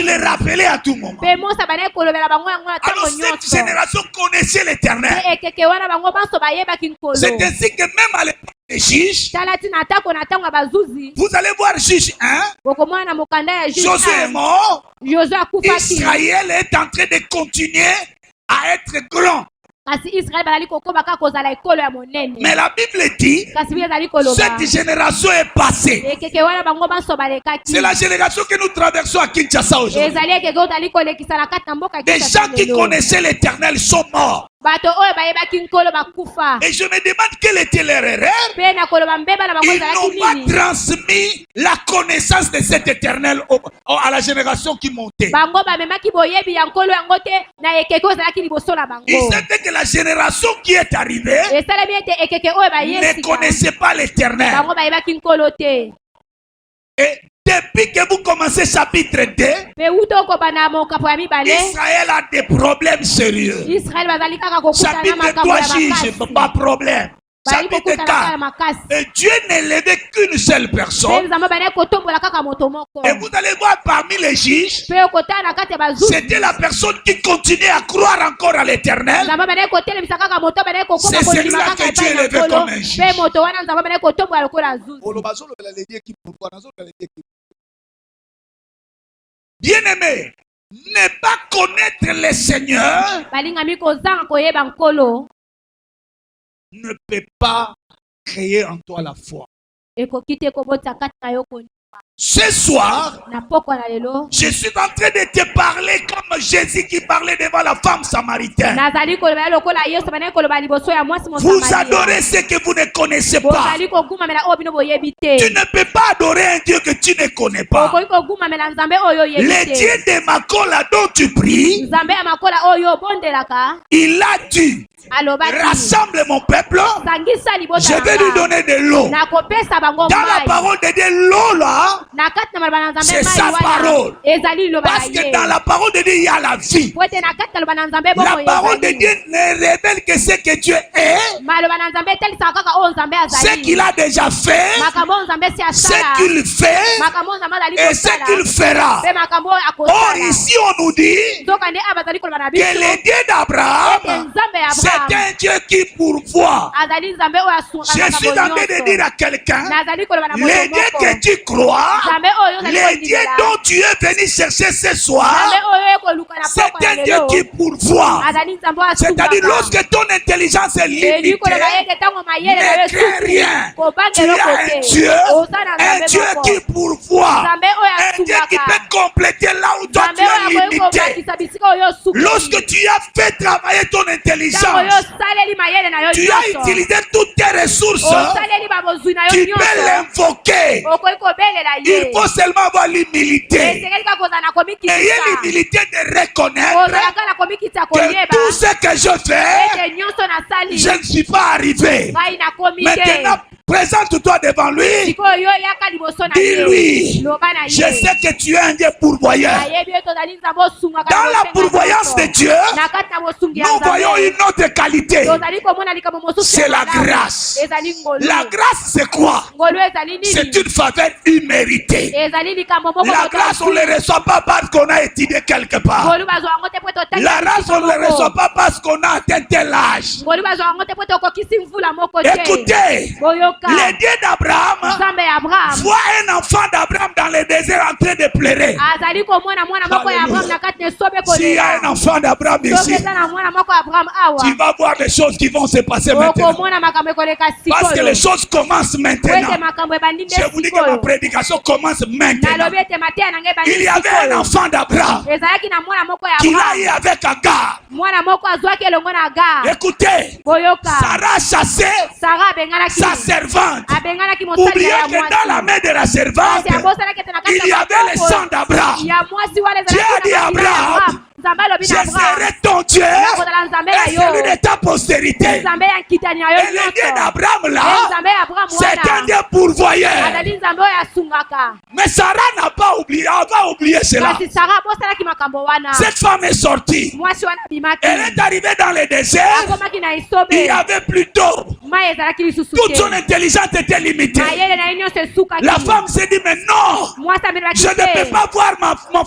le rappelait à tout moment. Alors cette génération connaissait l'Éternel. C'est ainsi que même à l'époque des juges, tala tina atako na ntango ya bazuzi vous allez voir juge 1, okomona na mokanda ya juge Josué est mort, Josué akufaki Israël est en train de continuer à être grand. kasi Israël bazali kokoma kaka kozala ekolo ya monene Mais la Bible dit, kasi Bible ezali koloba cette génération est passée. ekeke wana bango banso balekaki C'est la génération que nous traversons à Kinshasa aujourd'hui. ezali ekeke ozali kolekisa na kati na mboka ya Des Kinshasa gens qui lelo. connaissaient l'Éternel sont morts. bato oyo bayebaki nkolo bakufa Et je me demande quelle était leur erreur. mpe na koloba mbeba na bango Ils ezalaki n'ont pas nini transmis la connaissance de cet Éternel à la génération qui montait. bango bamemaki boyebi ya nkolo yango te na ekeke oyo ezalaki liboso na bango Ils savaient que la génération qui est arrivée esalemi ete ekeke oyo ne bayesika connaissait pas l'Éternel. bango bayebaki nkolo te Et depuis que vous commencez chapitre 2, mpe wuta okobana mokapo ya mibale Israël a des problèmes sérieux. Israel bazali kaka kokutana na Chapitre makambo 3 ya juge, makasi pas problème. bazali Chapitre kokutana kaka na 4, makasi et Dieu n'élevait qu'une seule mpe personne. nzambe bazali kotombola kaka moto moko Et vous allez voir parmi les juges, mpe okotala na kati ya bazuzi c'était la personne qui continuait à croire encore à l'Éternel. nzambe bazali kotelemisa kaka moto bazali kokoma C'est kondima celui-là kaka que Dieu epai na élevait nkolo comme un juge. mpe moto wana nzambe bazali kotombola lokola zuzi Bien-aimé, ne pas connaître le Seigneur balingami kozanga koyeba nkolo ne peut pas créer en toi la foi. ekoki te kobota kati na yo kondima Ce soir, na pokwa na lelo je suis en train de te parler comme Jésus qui parlait devant la femme samaritaine. nazali koloba lokola yesu bazali koloba liboso ya mwasi Vous mosamaria adorez ce que vous ne connaissez pas. bozali kogumamela oyo bino boyebi te Tu ne peux pas adorer un Dieu que tu ne connais pas. okoki kogumamela nzambe oyo oyebi Le te Dieu de Makola dont tu pries, nzambe ya makola oyo obondelaka il a dit, alobaki rassemble mon peuple, sangisa libota je vais lui donner de l'eau. nakopesa bango Dans la mai parole de Dieu, l'eau là, na kati na maloba na c'est nzambe sa mai parole. wana ezali liloba Parce na que ye dans la parole de Dieu, il y a la vie. po ete na kati na loba na nzambe La bongo parole de ezali Dieu ne révèle que ce que Dieu est, maloba na nzambe etelisaka kaka oyo nzambe ce qu'il azali a déjà fait, makambo oyo nzambe si ce asala qu'il fait makambo oyo nzambe azali et ce kosala qu'il fera. mpe makambo oyo Or, akosala ici, on nous dit nzoka nde aba azali koloba na que biso le Dieu ete d'Abraham, nzambe ya c'est abraham un Dieu qui pourvoit. azali nzambe oyo Je suis en asungaka train de dire à quelqu'un, nazali koloba na moto le Dieu moko que tu crois, nzambe oyo ozali le Dieu kondimela dont tu es venu chercher ce soir, nzambe oyo ekoluka na poko c'est ya un Dieu lelo qui pourvoit. azali nzambe oyo C'est-à-dire, asungaka lorsque ton intelligence est eli limitée, koloba ete ntango mayele na yo ne crains rien. Tu kobangela as kote un Dieu, oza na un nzambe Dieu moko qui pourvoit, nzambe oyo un Dieu qui asungaka peut compléter là où toi nzambe tu es oyo akoki limité. kobakisa bisika oyo osuki Lorsque tu as fait travailler ton ntango oyo intelligence, osaleli mayele na yo tu as nyonso utilisé toutes tes ressources, osaleli babozwi na yo tu peux nyonso l'invoquer. okoki kobelela Il ye faut seulement avoir l'humilité. esengeli kaka kozala na Ayez komikitisa l'humilité de reconnaître ozalaka na komikitisa que koyeba tout ce que je fais, ete nyonso nasali je ne suis pas arrivé. ngai nakomi te Maintenant, présente-toi devant lui. sikoyo yo yaka liboso na Dis-lui, ye loba na je ye sais que tu es un Dieu pourvoyeur. ayebi ete ozali nzambe osungaka Dans na la bosenga pourvoyance de nyonso. Dieu, na kati na bosungi ya nous voyons nzambe une autre qualité. tozali komona likambo mosusu C'est ya la malamu. grâce. ezali ngolu La grâce, c'est quoi? ngolu ezali C'est nini une faveur imméritée. ezali likambo moko La moto grâce, on ne azwi. le reçoit pas parce qu'on a étudié quelque part. ngolu bazwa yango te po ete otaki La grâce, on ne le moko. reçoit pas parce qu'on a atteint tel âge. ngolu bazwa yango te po ete okokisi mvula moko te Écoutez, boyoka le Dieu d'Abraham nzambe ya abraham voit un enfant d'Abraham dans le désert en train de pleurer. azali komona mwana moko ya abraham na kati na esobe S'il y a un kolela enfant d'Abraham soki ici, eza na mwana moko ya abraham tu awa vas voir les choses qui vont se passer maintenant. okomona makambo ekoleka Parce que sikoyo les choses commencent po maintenant. ete makambo ebandi nde Je vous dis que ma sikoyo prédication commence maintenant. nalobi ete mateya na ngai ebandi Il y avait un sikoyo enfant d'Abraham ezalaki na mwana moko ya qui l'a abraham eu avec Agar. mwana moko azwaki elongo na agar Écoutez, boyoka Sarah a chassé sara abenganaki sa servante. abenganaki mosali Oubliez ya que dans la mwasi main de la servante, kasi abosalaki ete na kati il y ya avait le sang maboko d'Abraham. ya mwasi wana Dieu a dit ezalaki à na makila ya Abraham, abraham nzambe alobi je na abraham serai ton Dieu nakozala nzambe et na yo celui de ta postérité. nzambe ya nkitani na yo Et le Dieu nyonso d'Abraham là, nzambe ya abraham c'est un wana Dieu pourvoyeur. azali nzambe oyo asungaka Mais Sarah n'a pas oublié, elle va oublier cela. kasi sara abosalaki makambo wana Cette femme est sortie. mwasi wana abimaki Elle est arrivée dans le désert. akomaki na Il n'y esobe avait plus d'eau. mai ezalaki lisusu Toute te son intelligence était limitée. mayele na ye nyonso esukaki La femme s'est dit, mais non, mwasi amelaki je ne peux te pas voir mon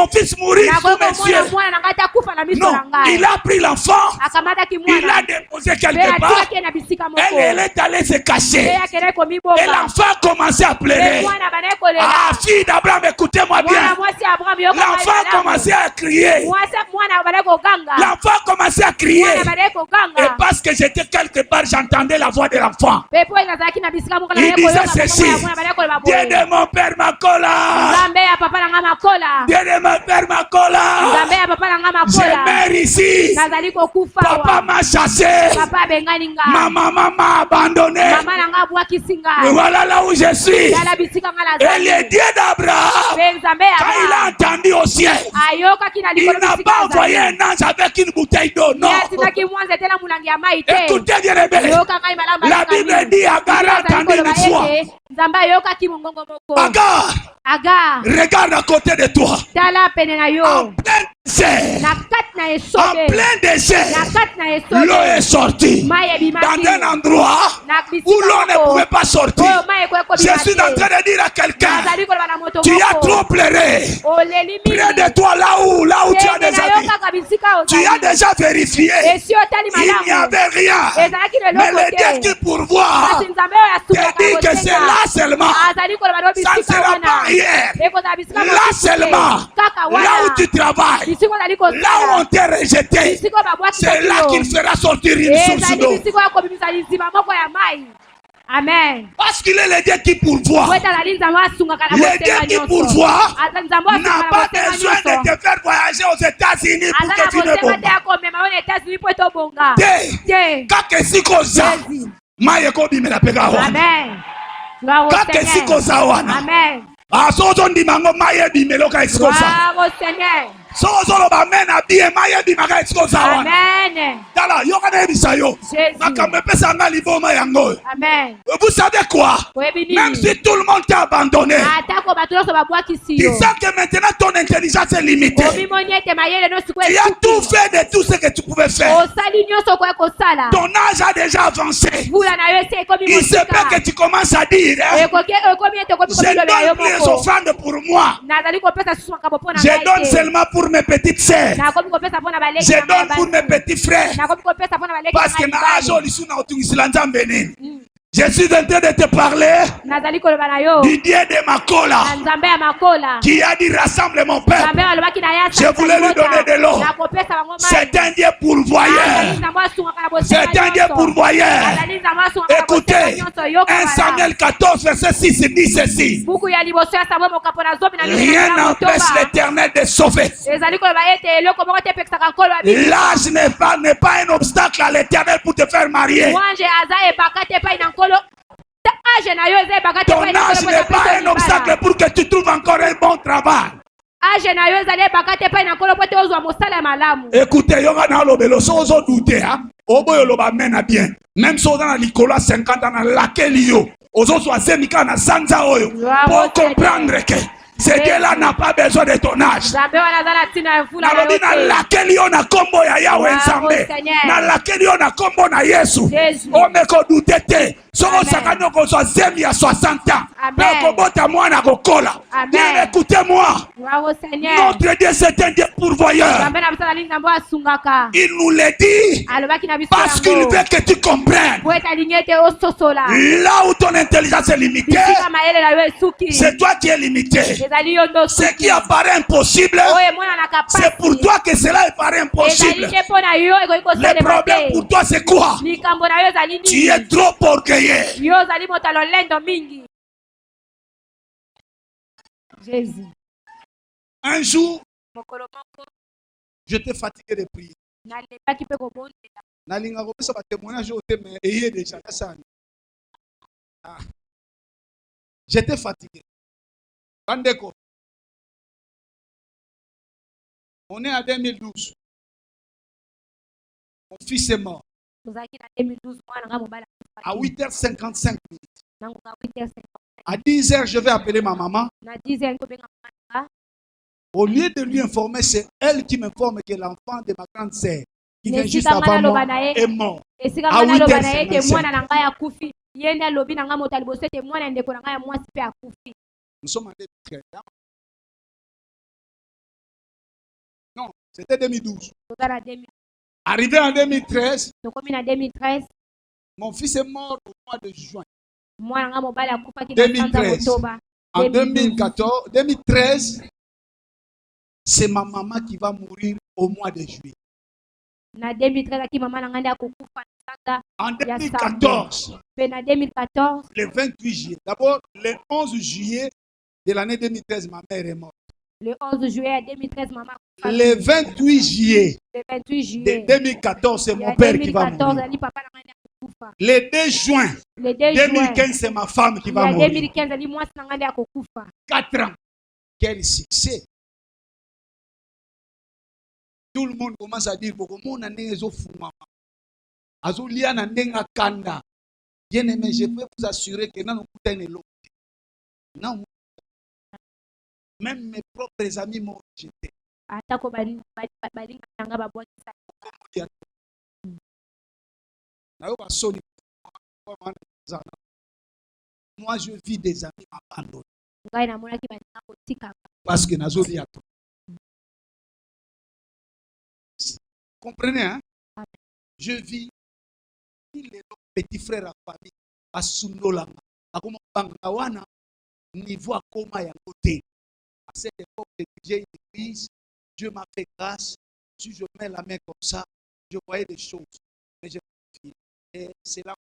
fils mourir sous mes nakoki komona yeux. mwana na ngai atakufa na miso Non, na ngai. il a pris l'enfant, Akamataki il mwana l'a déposé mpe quelque part, atiaki ye na bisika moko elle est allée se mpe cacher. akende Et komibonga l'enfant a commencé à mpe pleurer. mwana banaye kolela Ah, fille d'Abraham, écoutez-moi mwana bien. mwasi ya Abraham yoka L'enfant a commencé à crier. mwana banaye koganga L'enfant a commencé à crier. mwana banaye Et koganga parce que j'étais quelque part, j'entendais la voix de l'enfant. mpe po nazalaki na bisika moko Il disait naye ceci: koyoka mwana banaye koyeba Dieu boye de mon père Makola, nzambe ya papa na nga makola Dieu de mon père Makola, nzambe ya papa na nga je makola meurs ici. nazali kokufa Papa awa m'a chassé. papa abengani nga Ma maman m'a abandonné. mama na nga abwakisi nga Et voilà là où je suis. tala bisika nga Et nazali le Dieu d'Abraham, mpe nzambe ya quand il a Abraham entendu au ciel, ayokaki na il likolo n'a bisika pas envoyé azali un ange avec une bouteille d'eau. Non. atindaki mwanza ete na molangi ya mai te Écoutez bien, aimé. yoka ngai malamu La Bible dit Agar a entendu une fois. nzambe ayokaki mongongo moko Agar, Agar regarde à côté de toi. tala pene na En yo plein désert. na kati na En esobe plein na désert. kati na L'eau est esobe sortie. mai ebimaki Dans un endroit na où l'eau ne bisika pouvait pas sortir. oyo mai ekoki Je suis en train de dire à quelqu'un, nazali koloba na moto tu as trop moko pleuré. oleli Près mingi de toi, là où tu as Pene déjà na yo dit, kaka bisika tu as ozali déjà vérifié. esi otali Il n'y malamu avait rien. ezalaki Mais leloko le Dieu te qui pourvoit kasi nzambe oyo te dit que c'est là seulement. azali koloba no Ça ne bisika sera wana pas hier. ekozala bisika Là mosusu te. seulement. kaka Là où wana tu travailles. bisika ozali Là où on kosala t'a rejeté. bisika C'est là babwakisaki qu'il yo fera sortir une source ezali d'eau. bisika oyo kobimisa liziba moko ya mai amen Parce qu'il est le Dieu qui pourvoit. po ete azali nzambe asungaka na Le Dieu bosenga qui nyonso pourvoit nzambe n'a asungaka na pas bosenga besoin de nyonso te faire voyager aux États-Unis pour aza que tu na ne bosenga te bombes. ya komema yo na etats-unis po ete obonga Te. te Kaka esikoza. Jésus. Maye kobimela peka wana. amen gloire au Kaka Seigneur esikoza wana. amen Ah, so ozondima ngo maye ebimela oka esikoza. gloire au Seigneur So ozoloba amen abie maye ebimaka esikoza wana. amen Tala yoka nayebisa yo. Jésus. Makambo epesa nga liboma yango. amen Vous savez quoi? oyebi Même nini si tout le monde t'a abandonné, atako bato nyonso babwakisi yo disant que maintenant ton intelligence est limitée. omimoni ete mayele nyonso Tu as tout fait de tout ce que tu pouvais faire. osali nyonso okoki kosala Ton âge a déjà avancé. mvula na yo esi ekomi Il se peut mosika que tu commences à dire, hein, ekomi ete okomi je komilobela yo donne les moko offrandes pour moi. nazali kopesa susu makambo mpo na Je ngai donne te seulement pour mes petites sœurs. nakomi kopesa mpo na baleki Je na ngai donne pour mes basi. petits frères. nakomi kopesa mpo na baleki Parce que na na âge ngai oyo na otungisila nzambe nini. Je suis en train de te parler nazali koloba na yo du Dieu de Makola na nzambe ya makola qui a dit rassemble mon peuple. nzambe alobaki na ya Je voulais lui donner de l'eau. nakopesa bango mai C'est un Dieu azali pourvoyeur. nzambe asungaka na bosenga C'est un Dieu nyonso pourvoyeur. azali nzambe asungaka na bosenga Écoutez, nyonso yoka 1 Samuel 14, verset 6 dit ceci. buku ya liboso ya samuel mokapo na zomi na Rien n'empêche l'Éternel de sauver. ezali koloba ete eloko moko te epekisaka nkolo ya biso L'âge n'est pas un obstacle à l'Éternel pour te faire marier. mwanje aza ebaka te epai na nkolo age na yo eza ebaka te Ton epai na âge nkolo n'est pas un obstacle pour que tu trouves encore un bon travail. age na yo ezali ebaka te epai na nkolo po te ozwa mosala ya malamu Écoutez, yoga na lobelo so ozo douter hein. Oboyo loba mena bien. Même si on a likolo 50 ans na laquelle yo ozo so azemika na sanza oyo pour comprendre que ce Dieu-là n'a pas besoin de ton âge. nzambe wana aza na ntina ya mvula na Nalobi yo na te laquelle yo na kombo ya Yahweh Nzambe. Na laquelle yo na kombo na Yesu. Omeko douter te. Soko sakani okozwa zemi ya 60 ans. Mais okobota mwana kokola. Bien, écoutez-moi. Bravo Seigneur Notre Dieu c'est un Dieu pourvoyeur. nzambe na biso azali nzambe asungaka Il nous le dit alobaki na biso parce qu'il yango veut que tu comprennes. po ete alingi ete ososola Là où ton intelligence est limitée, bisika mayele na yo esuki c'est toi qui es limité. ezali yo ndo Ce suki qui apparaît impossible, oyo emonanaka c'est pour toi que cela paraît ezali impossible. te mpo na yo ekoki Le kosalema problème te pour toi, c'est quoi? likambo na yo ezali Tu nini es trop orgueilleux. yo ozali moto ya lolendo mingi jésus Un jour, mokolo moko j'étais fatigué de prier. nalembaki mpe kobondela Nalinga kopesa ba témoignage au thème ayé déjà ça. J'étais fatigué. Bandeko. On est en 2012. Mon fils est mort. tozalaki na 2012 mwana nga mobali À 8h55. nangoka 8h50 À 10h, je vais appeler ma maman. na 10h kobenga mwana Au lieu de lui informer, c'est elle qui m'informe que l'enfant de ma grande sœur, qui vient Mais juste si ta avant mwana moi, aloba na ye, est mort. esika À nga naloba na ye 8h55. ete mwana na ngai akufi ye nde alobi na ngai moto ya liboso ete mwana ndeko na ngai ya mwasi mpe akufi Nous sommes en 2013. Non, C'était 2012. toza na 2000 Arrivé en 2013, tokomi na 2013 mon fils est mort au mois de juin. mwana nga mobali akufaki na sanza 2013. motoba. En 2012. 2013, c'est ma maman qui va mourir au mois de juillet. Na 2013 aki mama na nga nde akokufa na sanza En ya 2014, mpe na 2014 le 28 juillet. D'abord, le 11 juillet de l'année 2013, ma mère est morte. le 11 juillet ya 2013 mama akufa. Le 28 juillet le 28 de juillet 2014, c'est ya mon père qui va 2014 mourir. ali papa na nga nde akokufa. Le 2 juin le 2 juin 2015, c'est ma femme qui va ya mourir. 2015 ali mwasi na nga nde akokufa. 4 ans. Quel succès. Tout le monde commence à dire beaucoup mon année est au fou maman. Azulia na ndenga kanda. Bien aimé, je peux vous assurer que non non. Même mes propres amis m'ont rejeté. atako balinga na nga babwakisa. Moi, je vis des amis abandonnés. ngai namonaki balinga kotika. Parce que Nazoli a tout. Comprenez, hein? Amen. Je vis les petits frères à famille à Sundolanga. À comment Bangawana, niveau à Koma et à côté. À cette époque, j'ai une église, Dieu m'a fait grâce. Si je mets la main comme ça, je voyais des choses. Mais je et c'est là.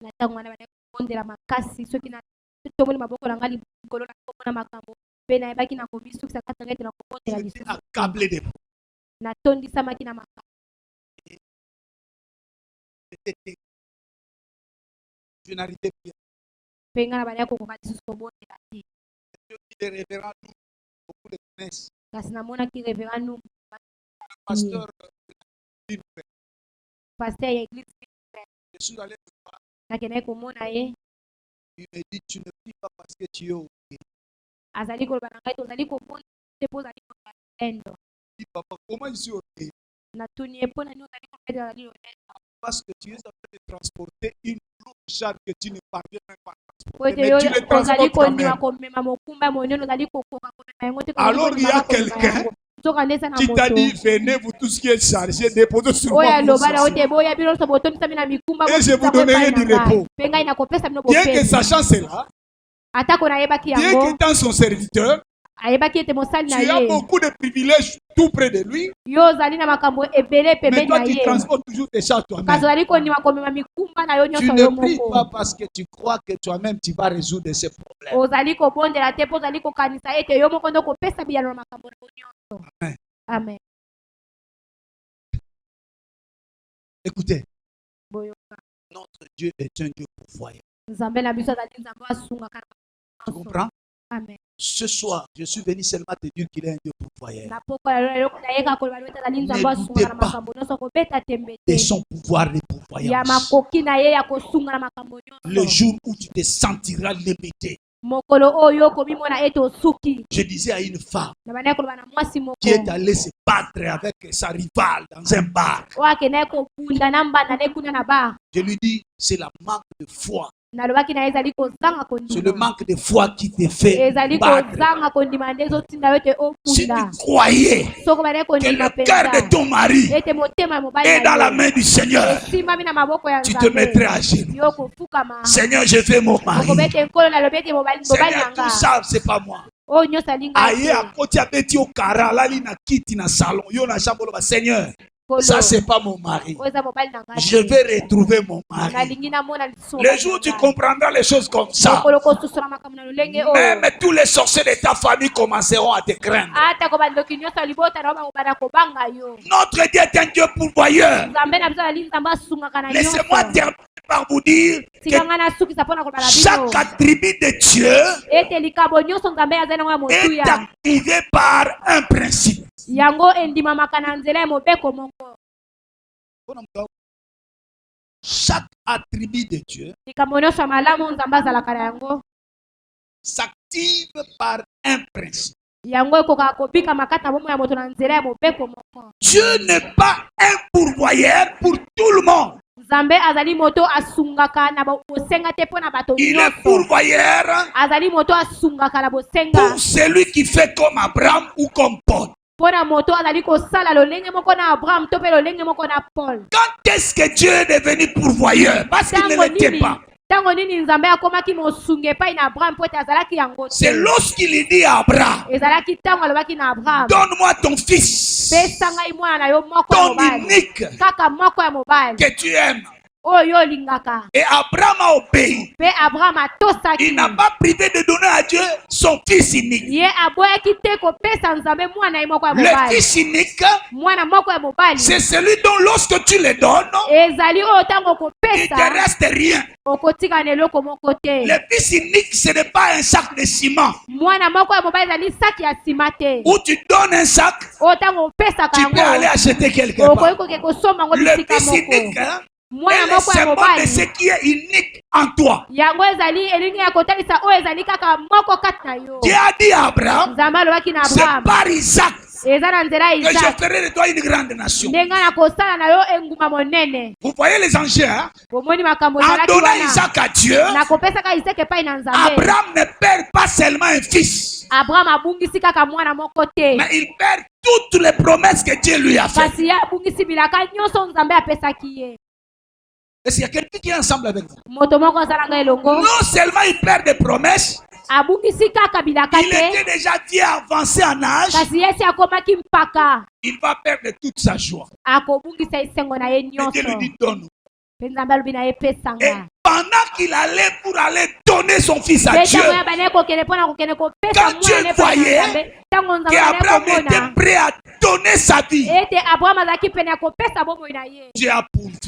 natango wana banakondela makasi soki na tomoni maboko na ngai likolo na komona makambo mpe nayebaki na kobisukisa kati na ngai te na kobondela J'étais lisusu accablé de natondisamaki na makambo. je n'arrivais plus. mpe ngai na bali ya kokoka lisusu kobondela te. Les révérends, beaucoup de connaissent. kasi namonaki révérend nu Pasteur, paster ya eglise je suis allé le voir. nakendaki komona ye Il me dit, tu ne pries pas parce que tu es au pays. azali koloba na ngai tozali kobonda te mpo ozali kolendo. Il dit, papa, comment je suis au pays? natuni ye mpo nani ozali kolobete ozali lolendo. Parce que tu es en train de transporter une lourde charge que tu ne parviens même pas à po transporter. ete Mais tu le ozali transportes quand kondima même. komema mokumba monene ozali kokoka komema yango te. Alors il y a quelqu'un qui t'a dit, venez vous tous qui êtes chargés, déposez sur moi. oyo vos aloba na soucis. ote boya bino nyonso botondisami na mikumba Et je vous donnerai du repos. mpe ngai nakopesa bino Bien que bopesi. sachant cela, atako nayebaki bien yango qu'étant son serviteur, ayebaki ete mosali na tu as ye beaucoup de privilèges tout près de lui, yo ozali na makambo ebele mais pembeni toi na tu ye transportes toujours tes charges kasi toi-même. ozali kondima komema mikumba na yo Tu nyonso yo ne pries moko. pas parce que tu crois que toi-même tu vas résoudre ces problèmes. ozali kobondela te mpo ozali kokanisa ete yo moko nde okopesa biyano na makambo na yo nyonso. Amen. amen. Écoutez, boyoka notre Dieu est un Dieu pourvoyeur. nzambe na biso azali nzambe asungaka na Tu nyonso. comprends? amen. Ce soir, je suis venu seulement te dire qu'il est un Dieu pourvoyeur. na poko ya lelo nayeka koloba lelo ete azali nzambe Ne asungaka na doutez pas. makambo nyonso kobeta tembe Et te son pouvoir de ya pourvoyance. makoki na ye ya kosunga na makambo Le nyonso. jour où tu te sentiras limité. mokolo oyo okomimona ete osuki. Je disais à une femme na bandaki koloba na mwasi moko qui est allée se battre avec sa rivale dans un bar. oyo akendaki kobunda na mbanda ne kuna na bar. Je lui dis, c'est la manque de foi. nalobaki na ye ezali kozanga C'est le kondima. manque de foi qui te fait ezali battre. kozanga kondima nde ezotinda yo ete Si tu opunda. croyais soko bandaki que kondima le cœur de mpenza ton mari ete motema ya mobali est dans la na main du Seigneur, ye esimbami na maboko ya tu te mettrais nzambe à genoux. yo kofukama. Seigneur, je veux mon mari. okobete nkolo nalobi ete mobali na Seigneur, tout nga ça, c'est pas moi. oyo nyonso alinga Aye à côté à Betty au Kara, là, il na kiti na salon. Yo na chambre, Seigneur, ça c'est pas mon mari. oyo eza mobali na nga Je vais retrouver mon mari. nalingi namona lisusu Le jour où tu comprendras les choses comme ça, mokolo kosusola makambo na lolenge oyo même tous les sorciers de ta famille commenceront à te craindre. atako bandoki nyonso ya libota na bakobana kobanga yo. Notre Dieu est un Dieu pourvoyeur. nzambe na biso azali nzambe asungaka na Laissez-moi nyonso. terminer par vous dire que tikanga nasukisa mpo na koloba na chaque bino attribut de Dieu ete likambo nyonso nzambe azali nango ya est motuya activé par un principe. yango endimamaka na nzela ya mobeko moko. Chaque attribut de Dieu likambo nyonso ya malamu nzambe azalaka na yango s'active par un principe. yango ekokaka kobikama kati na bomoi ya moto na nzela ya mobeko moko. Dieu n'est pas un pourvoyeur pour tout le monde. Nzambe azali moto asungaka na bosenga te pona bato Il est nyonso. pourvoyeur Azali moto asungaka na bosenga. pour celui qui fait comme Abraham ou comme Paul. Pona moto azali kosala lolenge moko na Abraham to pe lolenge moko na Paul. Quand est-ce que Dieu est devenu pourvoyeur? Parce qu'il ne l'était pas. Tango nini Nzambe akomaki mosunge pa na Abraham po te azalaki yango te. C'est lorsqu'il dit à Abraham, Ezalaki tango alobaki na Abraham. donne-moi ton fils, Pesa ngai mwana na yo moko ya ton mobali. unique Kaka moko ya mobali. que tu aimes. Oyo olingaka. Et Abraham a obéi. Pe Abraham atosaki. Il n'a pas privé de donner à Dieu son fils unique. Ye aboyaki te kopesa Nzambe mwana ye moko ya Le mobali. fils unique, Mwana moko ya mobali. c'est celui dont lorsque tu le donnes, Ezali oyo tango il kopesa. te reste rien. Okotika na eloko moko te. Le fils unique, ce n'est pas un sac de ciment. Mwana moko ya mobali ezali saki ya nsima te. Où tu donnes un sac, Oyo tango opesaka tu peux aller yango. acheter quelque Okoki part. koke kosomba yango Le bisika fils unique moko. est Mwana le moko ya symbole de mobali. ce qui est unique en toi. Yango ezali elingi ya kotalisa oyo ezali kaka moko kati na yo. Dieu a dit à Abraham, Nzambe alobaki na c'est Abraham. par Isaac Eza na nzela ya que je Isaac. ferai de toi une grande nation. Ndenga na kosala na yo enguma monene. Vous voyez les enjeux, hein? Bomoni makambo En ezalaki donnant wana. Isaac à Dieu, Na kopesaka Isaac epai na Nzambe. Abraham ne perd pas seulement un fils, Abraham abungisi kaka mwana moko te. mais il perd toutes les promesses que Dieu lui a faites. Kasi ye abungisi bilaka nyonso Nzambe apesaki ye. Est-ce qu'il y a quelqu'un qui est ensemble avec vous? Moto moko azalanga elongo. Non seulement il perd des promesses, Abungisi kaka bilaka il te. était déjà vieux avancé en âge, Kasi ye si akomaki mpaka. il va perdre toute sa joie. Akobungisa esengo na ye Et Dieu lui nyonso. dit donne. Pe Nzambe alobi na ye Et pesanga. pendant qu'il allait pour aller donner son fils à Pe Dieu, tango ya bana kokende mpona kokende kopesa quand Dieu mwana epai na voyait Nzambe. Tango Nzambe qu'Abraham aleki était komona. prêt à donner sa vie, Ete Abraham azalaki pene ya kopesa bomoi na ye. Dieu a pourvu.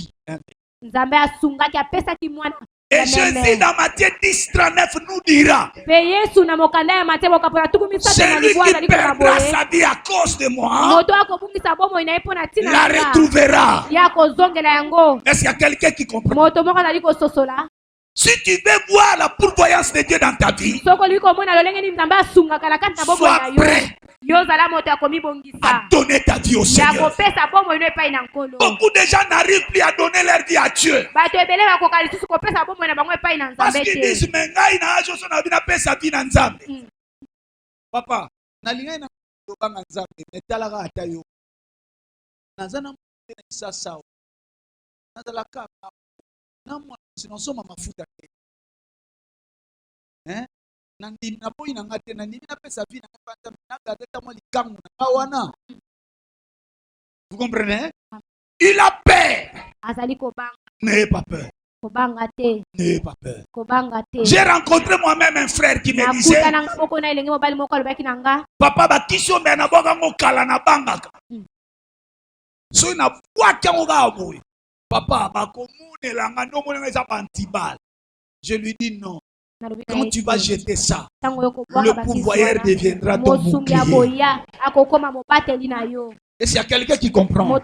Nzambe asungaki apesaki mwana. Et Jésus dans Matthieu 10:39 nous dira, Pe Yesu na mokanda ya Mateo okapona tuku misato na celui libwa qui azali kona perdra boye. sa vie à cause de moi, Moto akobungisa bomoi na ye mpona ntina la na nga. retrouvera. Ya kozongela yango. Est-ce qu'il y a quelqu'un qui comprend? Moto moko azali kososola. Si tu veux voir la pourvoyance de Dieu dans ta vie, Soko olingi komona lolenge nini Nzambe asungaka na kati na bomoi na sois yo. prêt Yo ozala moto ya à komibongisa. donner ta vie au Ya Seigneur. kopesa bomoi no epai na nkolo. Beaucoup de gens n'arrivent plus à donner leur vie à Dieu. Bato ebele bakoka lisusu kopesa bomoi na bango epai na Parce Nzambe qu'ils te. disent, mais ngai na ajo so na vie na pesa vie na Nzambe. Papa, nalingai na lobanga Nzambe, metalaka ata yo. Naza na mpe na kisasa. Nazalaka na mwa sinosoma mafuta te. Na ndimi na boyi na ngate na ndimi na pesa vie na ngata na ngata ta mwa likangu na wana. Vous comprenez? Il a peur. Azali kobanga. N'ayez pas peur. Kobanga te. N'ayez pas peur. Kobanga te. J'ai rencontré moi-même un frère qui me disait, Nakuta nanga moko na elenge mobali moko alobaki na nga. papa bakisio me na boka ngo kala na bangaka. So na bwaka ngo ga boy. Papa bakomunela nga ndo mona eza bantibal. Je lui dis non. Quand tu vas jeter ça, le pourvoyeur deviendra ton bouclier. Est-ce qu'il y a quelqu'un qui comprend?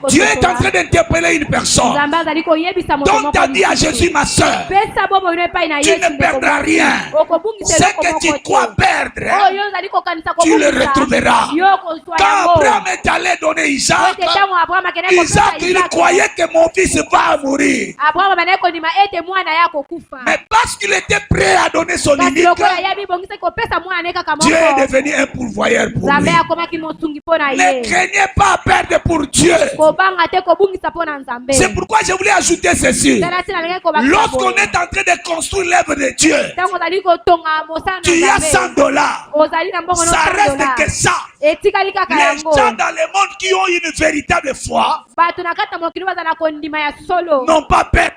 Dieu est en train d'interpeller une personne. Donc tu as dit à Jésus, ma soeur, tu ne perdras rien. Ce que tu crois perdre, tu le retrouveras. Quand Abraham est allé donner Isaac, Isaac il croyait que mon fils va mourir. Mais parce qu'il était prêt à donner son unique, Dieu est devenu un pourvoyeur pour lui. Ne craignez pas à perdre pour Dieu. C'est pourquoi je voulais ajouter ceci. Lorsqu'on est en train de construire l'œuvre de Dieu, tu as $100. Ça reste que ça. Les gens dans le monde qui ont une véritable foi n'ont pas peur.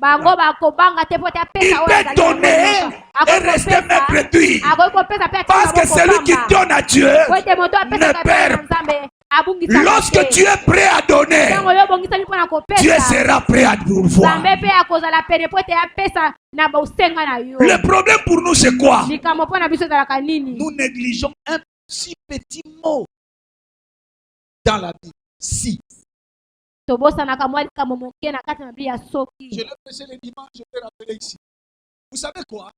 Il peut donner et rester même réduit. Parce que celui qui donne à Dieu ne perd pas. Lorsque tu es prêt à donner, Dieu sera prêt à pourvoir. Le problème pour nous, c'est quoi? Nous négligeons un si petit mot dans la Bible. Si. Je l'ai prêché le dimanche, je vais rappeler ici. Vous savez quoi?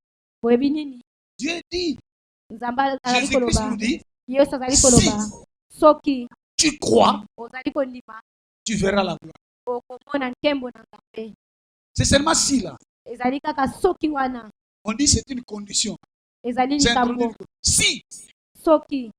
Dieu dit, Jésus-Christ nous dit, si tu crois, tu verras la gloire. okomona nkembo na Nzambe. C'est seulement si là. Ezali kaka soki wana. On dit c'est une condition. Ezali C'est likambo. si. Soki.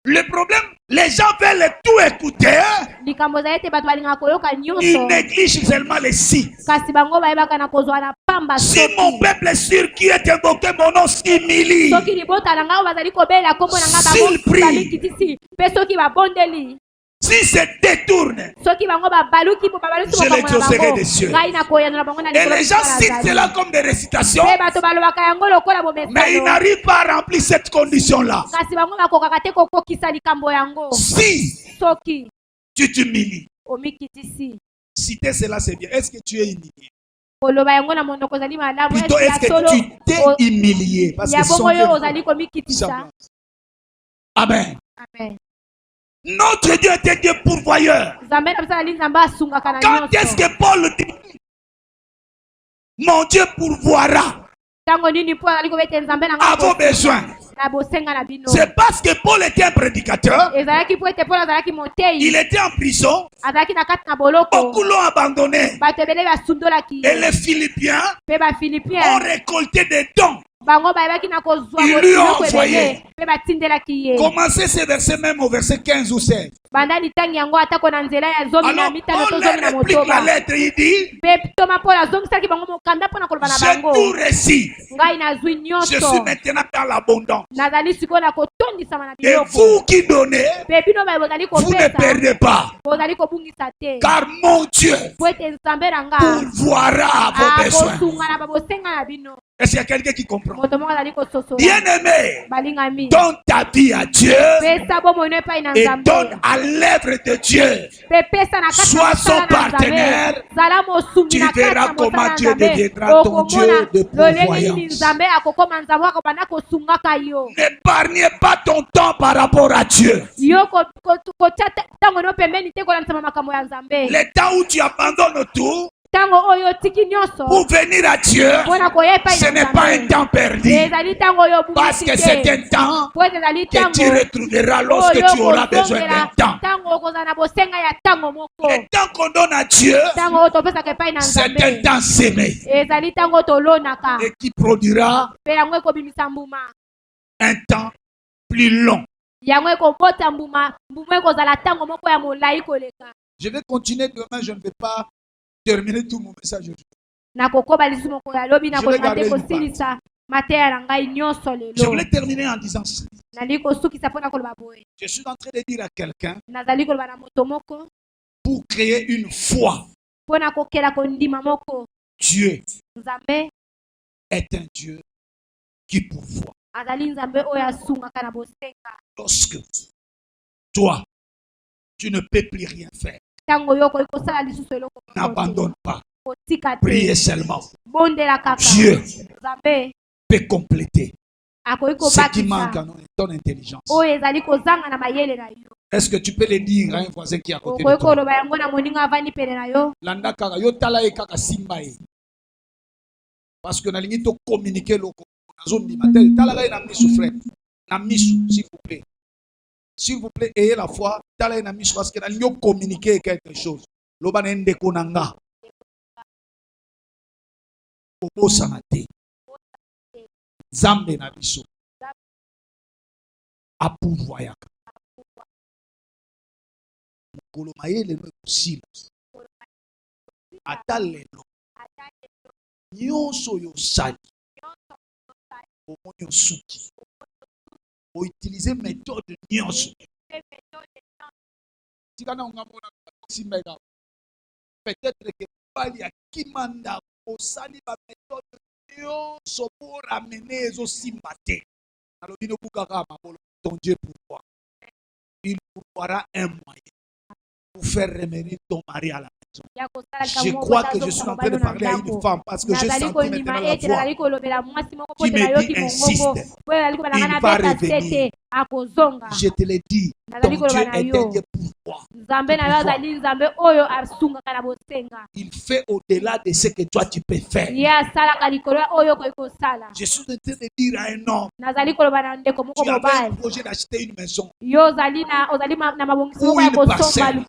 Le problème, les gens veulent tout écouter. Likambo za ete bato balingaka koyoka Ils nyonso. négligent seulement les si. Kasi bango bayebaka na kozwa na pamba Si soki. mon peuple sur qui est invoqué mon nom s'humilie, Soki libota na ngai bazali kobelela kombo na ngai S'il prie. bamikitisi. Mpe soki babondeli. s'ils se détournent, Soki bango babaluki po babaluki Je l'exaucerai des cieux. ngai nakoyanola bango na et likolo les gens citent cela comme des récitations, mpe bato balobaka yango lokola mais ils bomesano. n'arrivent pas à remplir cette condition-là. Kasi bango bakokaka te kokokisa likambo yango. Si Soki tu t'humilies, omikitisi. citer cela c'est bien. Est-ce que tu es humilié? Koloba yango na monoko ozali malamu. Plutôt, est-ce que tu t'es humilié? Parce ya que bongo son yo Dieu- ozali komikitisa. Amen. Amen. Notre Dieu est un Dieu pourvoyeur. Nzambe na biso ali nzambe asungaka na Quand est-ce nyonso. que Paul dit mon Dieu pourvoira Ntango nini mpo azali kobete nzambe na à vos ngai besoins? na bosenga na bino. C'est parce que Paul était un prédicateur, Ezalaki mpo ete Paul azalaki il motei. était en prison, Azalaki na kati na boloko. beaucoup l'ont abandonné. Bato ebele basundolaki Et ye. les Philippiens Mpe ont bafilipien récolté des dons. bango bayebaki na kozwa Ils lui ont biloko envoyé. ebele mpe batindelaki ye. Commencez ces versets même au verset 15 ou 16. Banda litangi yango atako na nzela ya zomi na Alors mitano Paul to zomi na leur réplique la motoba. lettre, il dit, Mpe toma Paul azongisaki bango mokanda mpo na koloba na j'ai bango. tout réussi. Ngai nazwi Je nyonso. suis maintenant dans l'abondance. Nazali sikoyo na kotondisama na Et biloko. vous qui donnez, Mpe bino baye bozali vous ne kopesa. perdez pas. Bozali kobungisa te. Car mon Dieu Po ete nzambe na nga pourvoira à vos besoins. akosunga na babosenga na bino. Est-ce qu'il y a quelqu'un qui comprend? Moto moko azali kososola. Bien-aimé, Balingami. donne ta vie à Dieu Pesa bomoi no epai na et nzambe. donne à l'œuvre de Dieu. Mpe pesa na kati Sois na son mosala na partenaire. nzambe. Zala mosungi Tu na kati verras na comment mosala na Dieu nzambe. deviendra ton Dieu de Okomona lolenge nini pourvoyance. nzambe akokoma nzambe akobanda kosungaka yo. N'épargnez pas ton temps par rapport à Dieu. Yo kotia ntango no pembeni te kolandisama makambo ya nzambe. Le temps où tu abandonnes tout Ntango oyo otiki nyonso pour venir à Dieu, mpona koya epai ce na n'est pas un nzambe. temps perdu. Ezali ntango oyo Parce que c'est un temps po ete ezali que tu ntango retrouveras lorsque tu auras besoin d'un temps. ntango okozala na bosenga ya ntango moko. Le temps qu'on donne à Dieu, Ntango oyo topesaka epai na c'est un nzambe temps sémé ezali ntango oyo tolonaka et qui produira mpe yango ekobimisa mbuma un temps plus long. yango ekobota mbuma ekozala ntango moko ya molai koleka. Je vais continuer demain, je ne vais pas terminer tout mon message aujourd'hui. nakokoba lisusu moko ya lobi Je vais nakolinga garder te une kosilisa mateya na ngai nyonso Je lelo. voulais terminer en disant ça. nali kosukisa mpona koloba boye. Je suis en train de dire à quelqu'un, nazali koloba na moto moko pour créer une foi, mpona kokela kondima moko. Dieu nzambe est un Dieu qui pourvoit. azali nzambe oyo asungaka na bosenga. Lorsque toi, tu ne peux plus rien faire, ntango yo okoki kosala lisusu eloko moko te. n'abandonne pas. kotika Priez te seulement. bondela kaka. Dieu nzambe peut compléter akoki ce qui manque kobakisa en ton intelligence. oyo ezali kozanga na mayele na yo. Est-ce que tu peux le dire à un voisin qui est à côté de okoki toi? koloba yango na moninga avandi pene na yo. Landa kaka, yo tala ye kaka simba ye. Parce que nalingi to communiquer loko. Nazo ndimate, tala ye na misu frère. Na misu, s'il vous plaît. S'il vous plaît, ayez la foi. Tala ye na misu parce que nalingi communiquer quelque chose. Loba na ndeko nanga. Obosana te. Zambe na biso. Apouvoyaka. Mokolo mayele no ekosila. Ata lelo. Nyonso yo sali. Omoni osuki. Utiliser méthode nyonso. Tikana ungamona simeka. Peut-être que bali ya kimanda osali ba méthode nyonso pour ramener ezo simba te. Alobi no bukaka mabolo ton Dieu pourvoit. Il pourvoira un moyen pour faire revenir ton mari à la maison. Je crois que je suis en train de parler à une femme parce que j'ai senti maintenant la voix qui me dit insiste. Il va revenir. Je te l'ai dit, ton Dieu est un Dieu pourvoit. Il fait au-delà de ce que toi tu peux faire. Je suis en train de dire à un homme, tu avais un projet d'acheter une maison ou une parcelle,